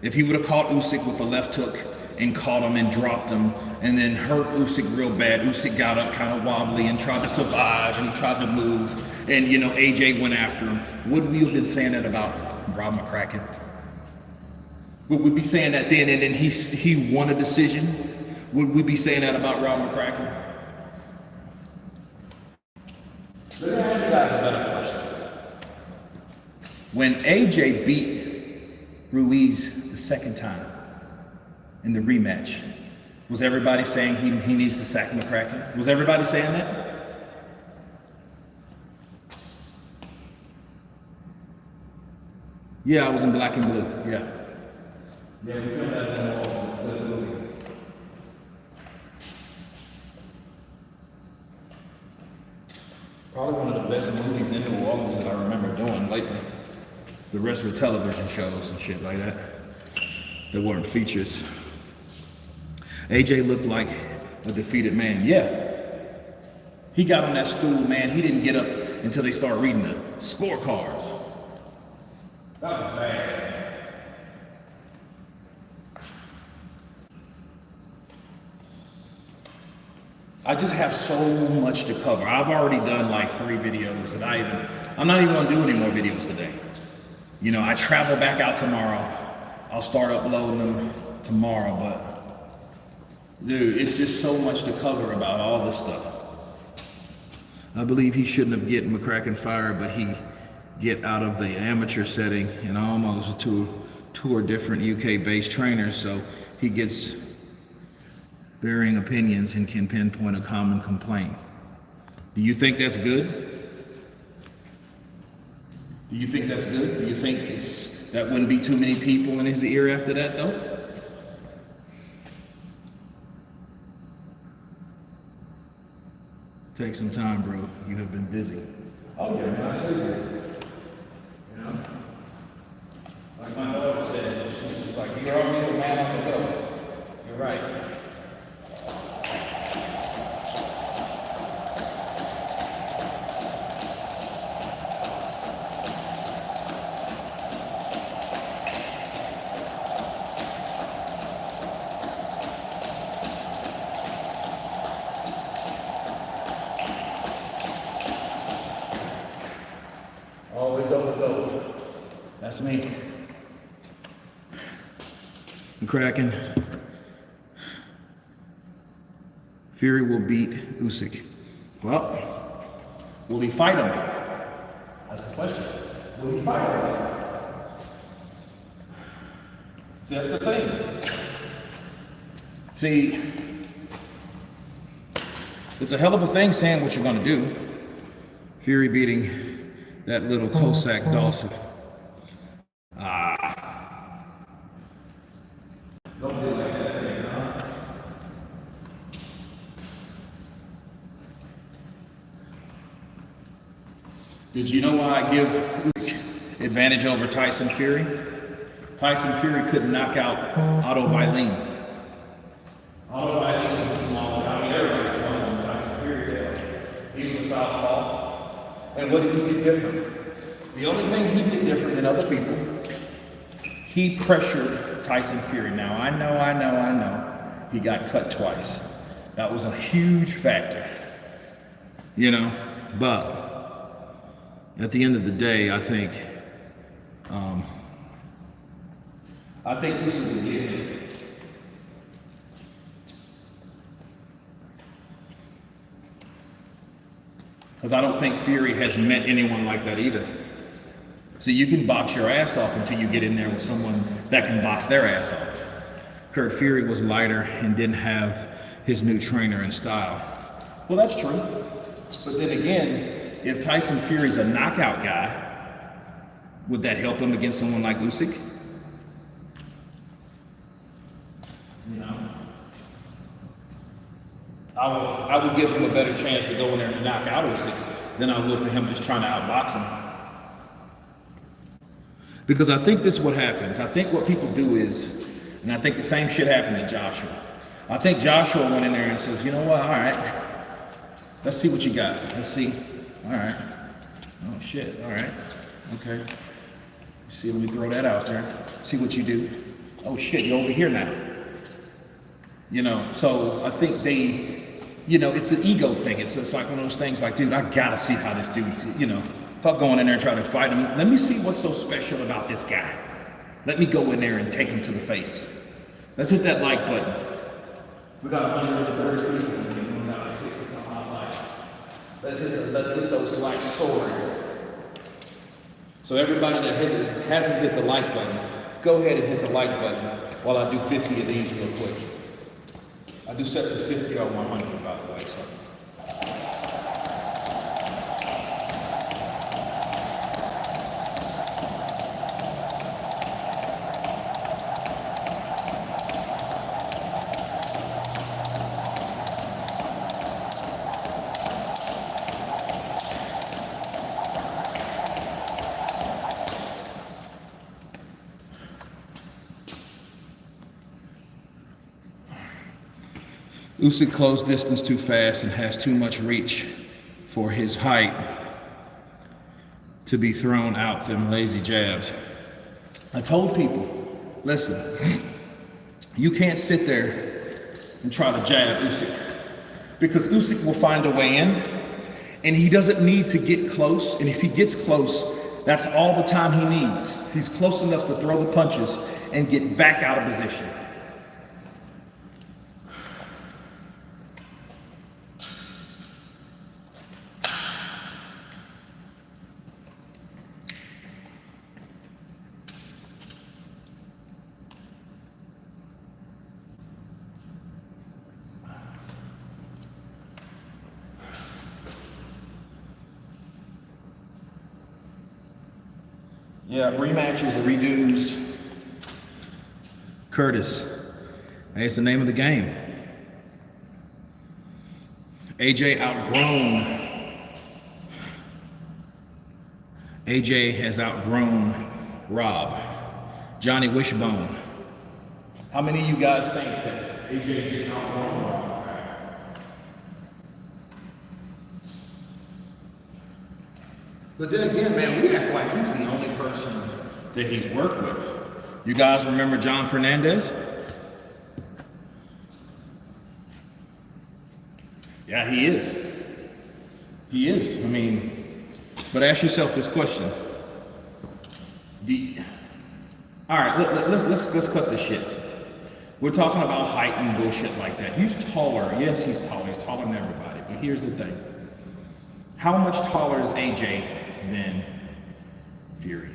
If he would have caught Usyk with the left hook and caught him and dropped him and then hurt Usyk real bad, Usyk got up kind of wobbly and tried to survive and he tried to move and, you know, AJ went after him, would we have been saying that about Rob Mccracken? Would we be saying that then and then he won a decision? Would we be saying that about Rob Mccracken? Let me ask you guys a better question. When AJ beat Ruiz the second time in the rematch, was everybody saying he needs to sack Mccracken? Was everybody saying that? Yeah, I was in black and blue, yeah. Yeah, we filmed that in the movie. Probably one of the best movies in New Orleans that I remember doing lately. The rest were television shows and shit like that. They weren't features. AJ looked like a defeated man. Yeah. He got on that stool, man. He didn't get up until they started reading the scorecards. That was bad. I just have so much to cover. I've already done like 3 videos that I'm not even gonna do any more videos today. You know, I travel back out tomorrow. I'll start uploading them tomorrow, but dude, it's just so much to cover about all this stuff. I believe he shouldn't have get Mccracken fired, but he get out of the amateur setting and almost to tour different UK-based trainers, so he gets varying opinions and can pinpoint a common complaint. Do you think that's good? Do you think that's good? Do you think that wouldn't be too many people in his ear after that, though? Take some time, bro. You have been busy. Oh yeah, man, I say busy. You know? Like my daughter said, she's like, you're always a man on the go. You're right. Always on the go. That's me. Mccracken. Fury will beat Usyk. Well, will he fight him? That's the question. Will he fight him? See, that's the thing. See, it's a hell of a thing saying what you're going to do. Fury beating that little Cossack Dawson. Don't do it like that, saying, huh? Did you know why I give Usyk advantage over Tyson Fury? Tyson Fury couldn't knock out Otto Wallin. Otto Wallin was a small guy. I mean, everybody's smaller than Tyson Fury did. He was a southpaw. And what did he do different? The only thing he did different than other people, he pressured Tyson Fury. Now, I know, he got cut twice. That was a huge factor, you know, but at the end of the day, I think this is the deal. Because I don't think Fury has met anyone like that either. See, you can box your ass off until you get in there with someone that can box their ass off. Kurt Fury was lighter and didn't have his new trainer and style. Well, that's true. But then again, if Tyson Fury's a knockout guy, would that help him against someone like Usyk? You know? I would give him a better chance to go in there and knock out Usyk than I would for him just trying to outbox him. Because I think this is what happens. I think what people do is, and I think the same shit happened to Joshua. I think Joshua went in there and says, you know what, all right, let's see what you got. Let's see, all right. Oh shit, all right. Okay. See, let me throw that out there. See what you do. Oh shit, you're over here now. You know, so I think they, you know, it's an ego thing. It's like one of those things like, dude, I gotta see how this dude, you know, if I'm going in there and trying to fight him, let me see what's so special about this guy. Let me go in there and take him to the face. Let's hit that like button. We got 130 people in here. We got like 60 some odd likes. Let's get those likes soaring. So everybody that hasn't hit the like button, go ahead and hit the like button while I do 50 of these real quick. I do sets of 50 or 100, by the way. So. Usyk closed distance too fast and has too much reach for his height to be thrown out them lazy jabs. I told people, listen, you can't sit there and try to jab Usyk because Usyk will find a way in and he doesn't need to get close. And if he gets close, that's all the time he needs. He's close enough to throw the punches and get back out of position. Yeah, rematches or redos. Curtis. Hey, it's the name of the game. AJ outgrown. AJ has outgrown Rob. Johnny Wishbone. How many of you guys think that AJ has outgrown Rob? But then again, man, we act like he's the only person that he's worked with. You guys remember John Fernandez? Yeah, he is. He is. I mean, but ask yourself this question. All right, let's cut this shit. We're talking about height and bullshit like that. He's taller. Yes, he's taller. He's taller than everybody. But here's the thing. How much taller is AJ than Fury?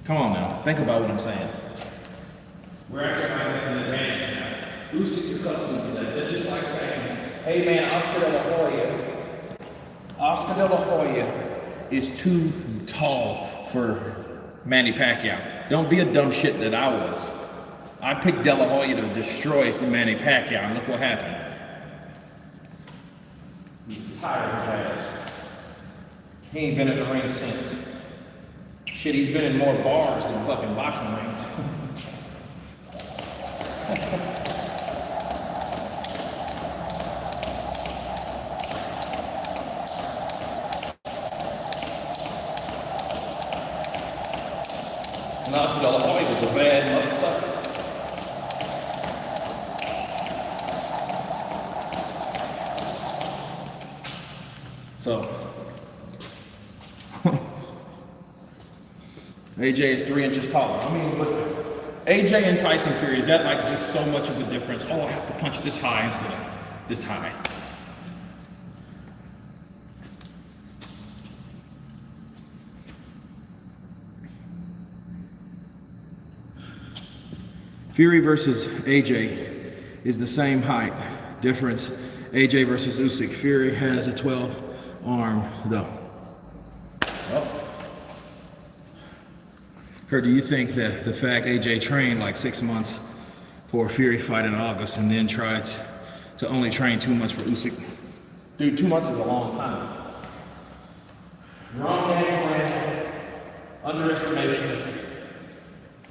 Come on now, think about what I'm saying. We're acting like that's an advantage now. Usyk's accustomed to that. That's just like saying, hey man, Oscar De La Hoya is too tall for Manny Pacquiao. Don't be a dumb shit that I was. I picked De La Hoya to destroy Manny Pacquiao, and look what happened. He tired his ass. He ain't been in the ring since. Shit, he's been in more bars than fucking boxing rings. And Oscar De La Hoya was a bad motherfucker. So, AJ is 3 inches taller. I mean, look, AJ and Tyson Fury, is that like just so much of a difference? Oh, I have to punch this high instead of this high. Fury versus AJ is the same height. Difference, AJ versus Usyk. Fury has a 12 arm though. Well, Kurt, do you think that the fact AJ trained like 6 months for a Fury fight in August and then tried to only train 2 months for Usyk? Dude, 2 months is a long time. Wrong game plan, underestimation.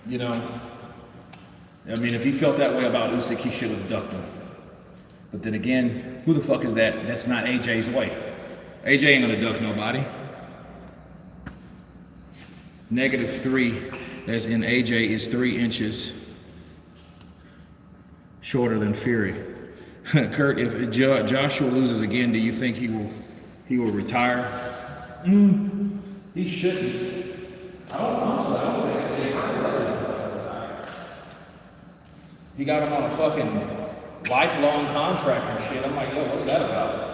You know, I mean, if he felt that way about Usyk, he should have ducked him. But then again, who the fuck is that? That's not AJ's way. AJ ain't gonna duck nobody. -3, as in AJ is 3 inches shorter than Fury. Kurt, if Joshua loses again, do you think he will retire? He shouldn't. I don't think he retire. He got him on a fucking lifelong contract and shit. I'm like, yo, what's that about?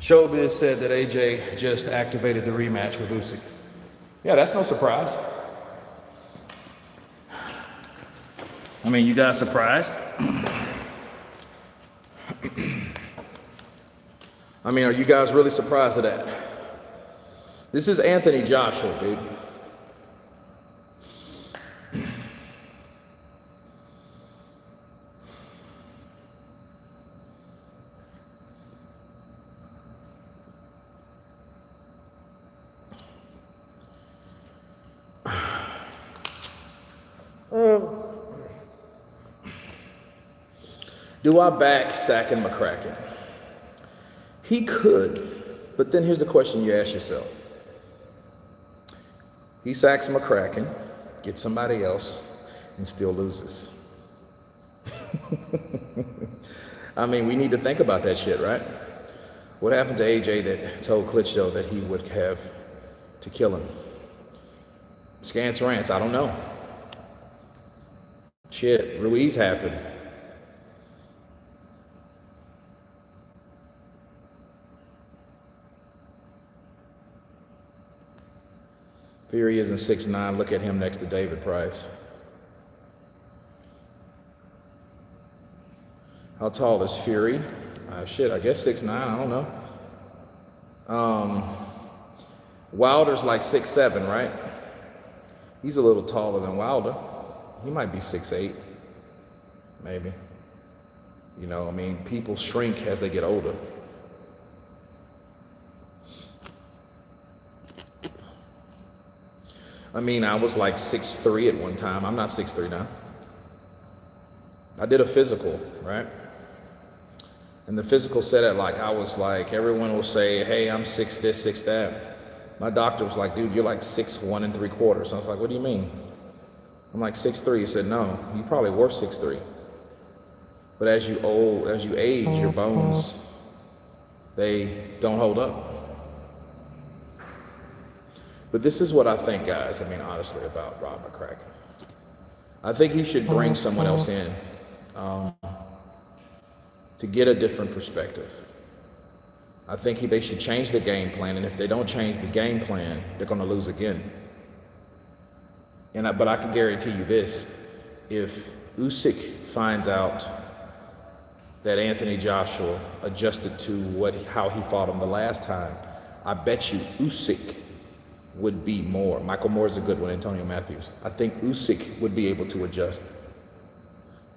Showbiz said that AJ just activated the rematch with Usyk. Yeah, that's no surprise. I mean, you guys surprised? I mean, are you guys really surprised at that? This is Anthony Joshua, dude. Do I back sacking Mccracken? He could, but then here's the question you ask yourself. He sacks McCracken, gets somebody else, and still loses. I mean, we need to think about that shit, right? What happened to AJ that told Klitschko that he would have to kill him? Scants rants, I don't know. Shit, Ruiz happened. Fury isn't 6'9". Look at him next to David Price. How tall is Fury? Shit, I guess 6'9". I don't know. Wilder's like 6'7", right? He's a little taller than Wilder. He might be 6'8", maybe. You know, I mean, people shrink as they get older. I mean, I was like 6'3" at one time. I'm not 6'3" now. I did a physical, right? And the physical said it like, I was like, everyone will say, hey, I'm 6 this, 6 that. My doctor was like, dude, you're like 6'1 3/4. So I was like, what do you mean? I'm like 6'3". He said, no, you probably were 6'3". But as you age, your bones, they don't hold up. But this is what I think, guys, I mean, honestly, about Rob Mccracken. I think he should bring someone else in to get a different perspective. I think they should change the game plan, and if they don't change the game plan, they're going to lose again. But I can guarantee you this, if Usyk finds out that Anthony Joshua adjusted to how he fought him the last time, I bet you Usyk would be more. Michael Moore's a good one, Antonio Matthews. I think Usyk would be able to adjust.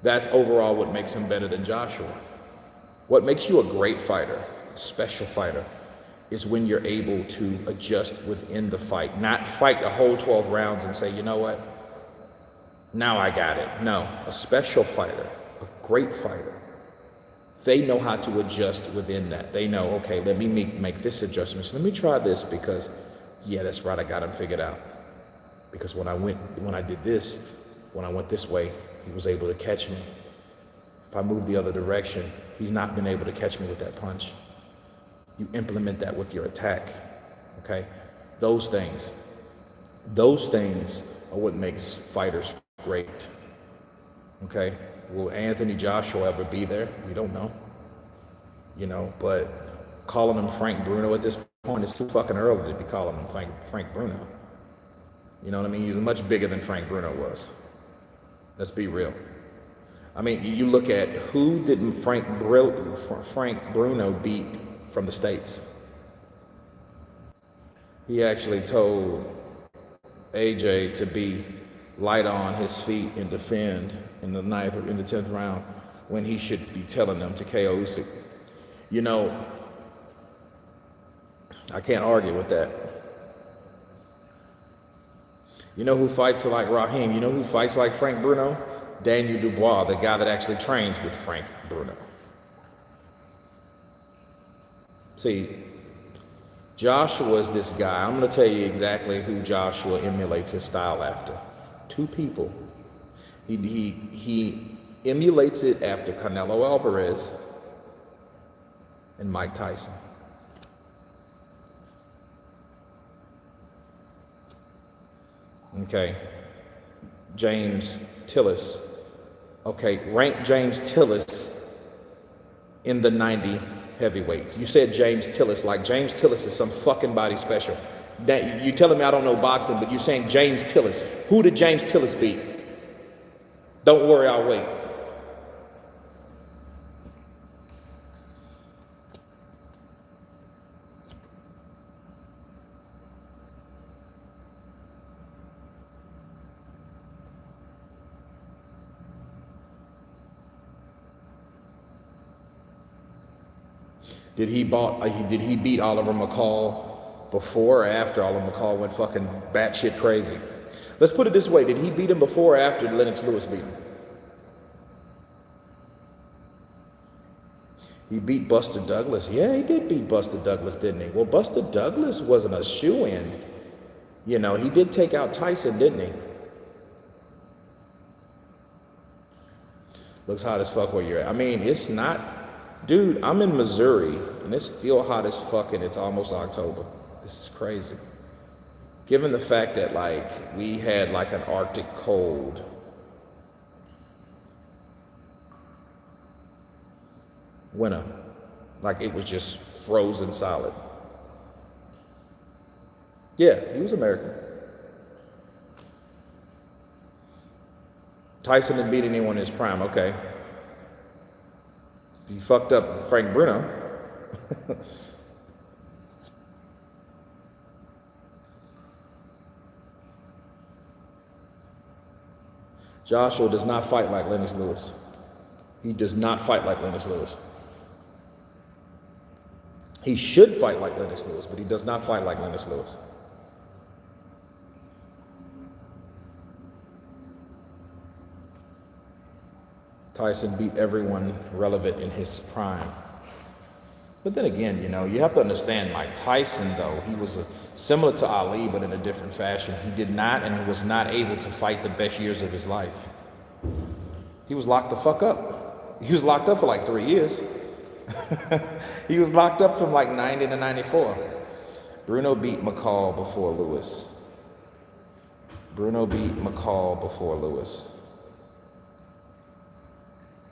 That's overall what makes him better than Joshua. What makes you a great fighter, a special fighter, is when you're able to adjust within the fight, not fight a whole 12 rounds and say, you know what, now I got it. No, a special fighter, a great fighter, they know how to adjust within that. They know, okay, let me make this adjustment. So let me try this because, yeah, that's right, I got him figured out. Because when I went this way, he was able to catch me. If I move the other direction, he's not been able to catch me with that punch. You implement that with your attack, okay? Those things are what makes fighters great, okay? Will Anthony Joshua ever be there? We don't know, you know, but calling him Frank Bruno at this point is too fucking early to be calling him Frank Bruno. You know what I mean? He's much bigger than Frank Bruno was. Let's be real. I mean, you look at who did Frank Bruno beat from the States? He actually told AJ to be light on his feet and defend in the 9th or in the 10th round when he should be telling them to KO Usyk. You know, I can't argue with that. You know who fights like Raheem? You know who fights like Frank Bruno? Daniel Dubois, the guy that actually trains with Frank Bruno. See, Joshua is this guy. I'm going to tell you exactly who Joshua emulates his style after. Two people. He emulates it after Canelo Alvarez and Mike Tyson. Okay, James Tillis. Okay, rank James Tillis in the 90 heavyweights. You said James Tillis, like James Tillis is some fucking body special. That, you telling me I don't know boxing, but you're saying James Tillis. Who did James Tillis beat? Don't worry, I'll wait. Did he beat Oliver McCall before or after Oliver McCall went fucking batshit crazy? Let's put it this way: did he beat him before or after Lennox Lewis beat him? He beat Buster Douglas. Yeah, he did beat Buster Douglas, didn't he? Well, Buster Douglas wasn't a shoo-in. You know, he did take out Tyson, didn't he? Looks hot as fuck where you're at. I mean, it's not... Dude, I'm in Missouri, and it's still hot as fuck, and it's almost October. This is crazy. Given the fact that, like, we had, like, an Arctic cold. Winter. Like, it was just frozen solid. Yeah, he was American. Tyson didn't beat anyone in his prime, okay. He fucked up Frank Bruno. Joshua does not fight like Lennox Lewis. He does not fight like Lennox Lewis. He should fight like Lennox Lewis, but he does not fight like Lennox Lewis. Tyson beat everyone relevant in his prime. But then again, you know, you have to understand Mike Tyson, though. He was similar to Ali, but in a different fashion. He did not and was not able to fight the best years of his life. He was locked the fuck up. He was locked up for like 3 years. He was locked up from like 90 to 94. Bruno beat McCall before Lewis. Bruno beat McCall before Lewis.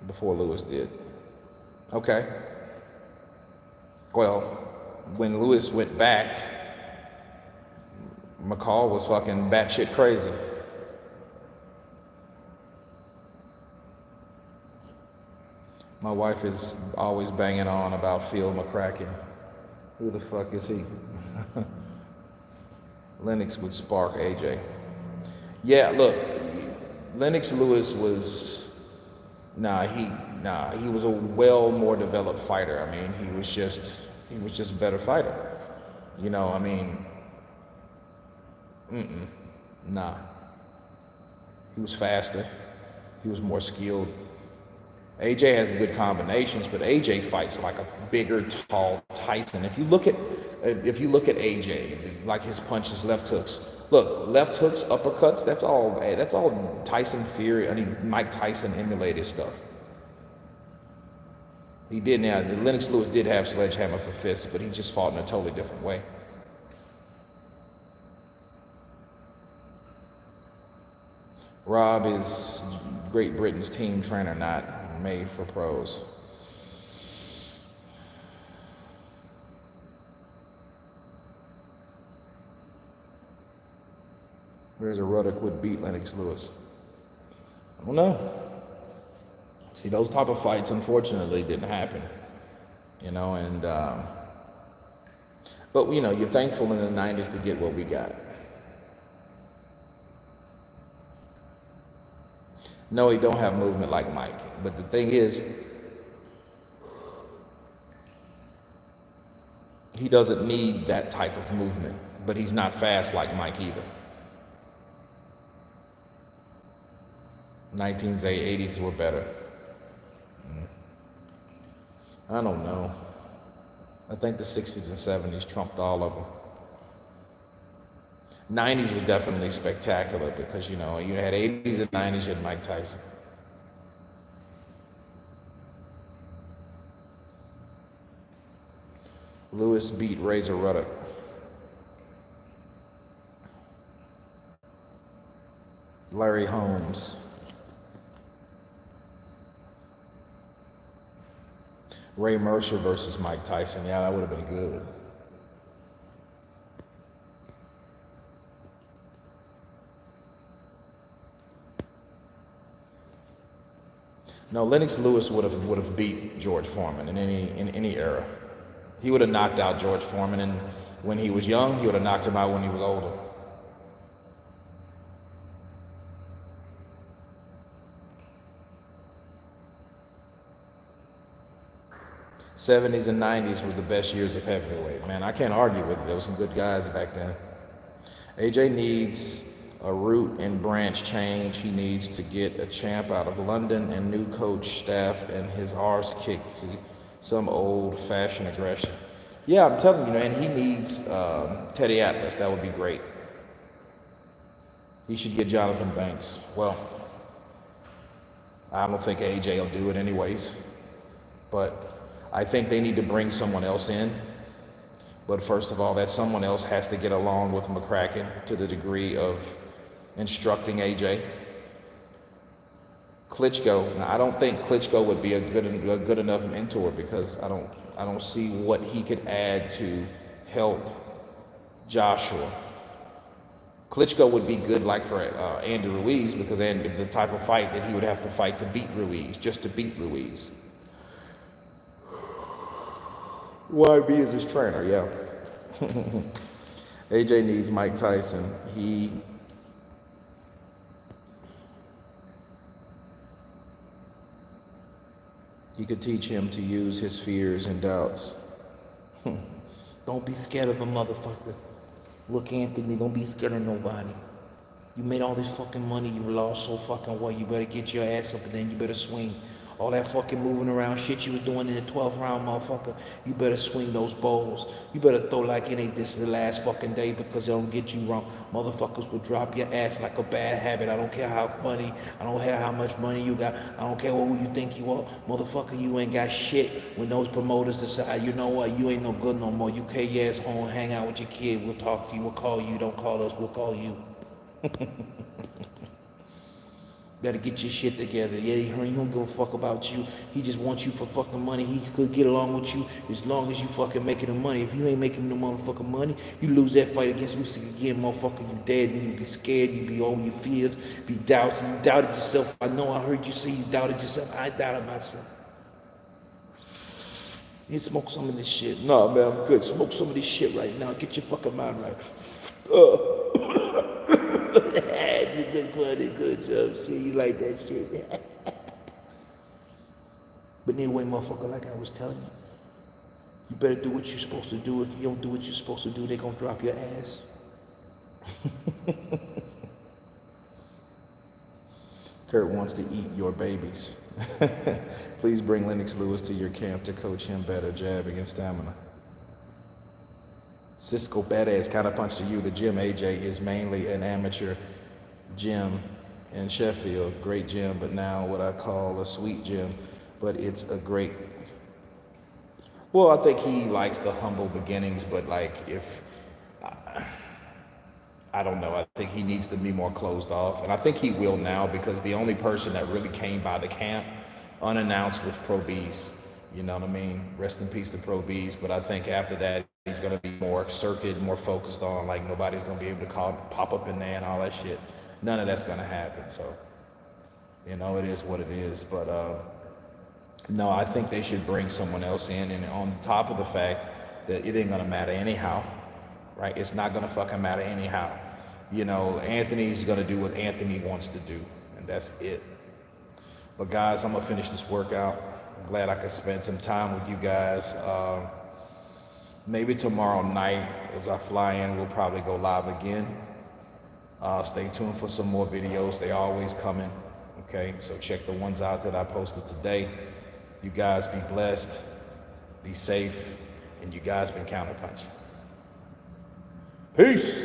Before Lewis did. Okay. Well, when Lewis went back, McCall was fucking batshit crazy. My wife is always banging on about Phil Mccracken. Who the fuck is he? Lennox would spark AJ. Yeah, look, Lennox Lewis was... he was a well more developed fighter. I mean, he was just a better fighter. You know, I mean, nah. He was faster. He was more skilled. AJ has good combinations, but AJ fights like a bigger, tall Tyson. If you look at AJ, like his punches, left hooks. Look, left hooks, uppercuts, that's all Tyson Fury, Mike Tyson emulated stuff. He did now, Lennox Lewis did have sledgehammer for fists, but he just fought in a totally different way. Rob is Great Britain's team trainer, not made for pros. Where's a Ruddock would beat Lennox Lewis? I don't know. See, those type of fights, unfortunately, didn't happen. You know, and, but, you know, you're thankful in the 90s to get what we got. No, he don't have movement like Mike. But the thing is, he doesn't need that type of movement. But he's not fast like Mike either. 1980s were better. I don't know. I think the 60s and 70s trumped all of them. 90s was definitely spectacular because, you know, you had 80s and 90s, you had Mike Tyson. Lewis beat Razor Ruddock. Larry Holmes. Ray Mercer versus Mike Tyson. Yeah, that would have been good. No, Lennox Lewis would have beat George Foreman in any era. He would have knocked out George Foreman, and when he was young, he would have knocked him out when he was older. '70s and '90s were the best years of heavyweight. Man, I can't argue with it. There were some good guys back then. AJ needs a root and branch change. He needs to get a champ out of London and new coach staff and his arse kicked to some old-fashioned aggression. Yeah, I'm telling you, man, he needs Teddy Atlas. That would be great. He should get Jonathan Banks. Well, I don't think AJ will do it anyways, but I think they need to bring someone else in. But first of all, that someone else has to get along with Mccracken to the degree of instructing AJ. Klitschko. Now, I don't think Klitschko would be a good enough mentor because I don't see what he could add to help Joshua. Klitschko would be good like for Andy Ruiz because the type of fight that he would have to fight to beat Ruiz, just to beat Ruiz. YB is his trainer, yeah. AJ needs Mike Tyson. He could teach him to use his fears and doubts. Don't be scared of a motherfucker. Look, Anthony, don't be scared of nobody. You made all this fucking money, you lost so fucking well, you better get your ass up and then you better swing. All that fucking moving around shit you was doing in the 12th round, motherfucker, you better swing those bowls. You better throw like it ain't this the last fucking day because they don't get you wrong. Motherfuckers will drop your ass like a bad habit. I don't care how funny, I don't care how much money you got, I don't care who you think you are. Motherfucker, you ain't got shit when those promoters decide, you know what, you ain't no good no more. You carry your ass home, hang out with your kid, we'll talk to you, we'll call you, don't call us, we'll call you. Better get your shit together. Yeah, he don't give a fuck about you. He just wants you for fucking money. He could get along with you as long as you fucking making the money. If you ain't making no motherfucking money, you lose that fight against Usyk again, motherfucker, you dead. And you be scared, you be on your fears, be doubting. You doubted yourself. I know I heard you say you doubted yourself. I doubted myself. You smoke some of this shit. No, man, I'm good. Smoke some of this shit right now. Get your fucking mind right. Good job, shit. You like that shit. But anyway, motherfucker, like I was telling you, you better do what you're supposed to do. If you don't do what you're supposed to do, they're gonna drop your ass. Kurt wants to eat your babies. Please bring Lennox Lewis to your camp to coach him better jab against stamina. Cisco Badass kind of punched to you. The gym, AJ, is mainly an amateur gym in Sheffield. Great gym, but now what I call a sweet gym. But it's a great... Well, I think he likes the humble beginnings, but like if... I don't know. I think he needs to be more closed off. And I think he will now because the only person that really came by the camp unannounced was Pro Beast. You know what I mean? Rest in peace to Pro Beast. But I think after that, he's going to be more circuit, more focused on like nobody's going to be able to pop up in there and all that shit. None of that's going to happen. So, you know, it is what it is. But no, I think they should bring someone else in. And on top of the fact that it ain't going to matter anyhow. Right? It's not going to fucking matter anyhow. You know, Anthony's going to do what Anthony wants to do, and that's it. But guys, I'm gonna finish this workout. I'm glad I could spend some time with you guys. Maybe tomorrow night as I fly in, we'll probably go live again. Stay tuned for some more videos. They're always coming. Okay, so check the ones out that I posted today. You guys be blessed, be safe, and you guys been counterpunching. Peace.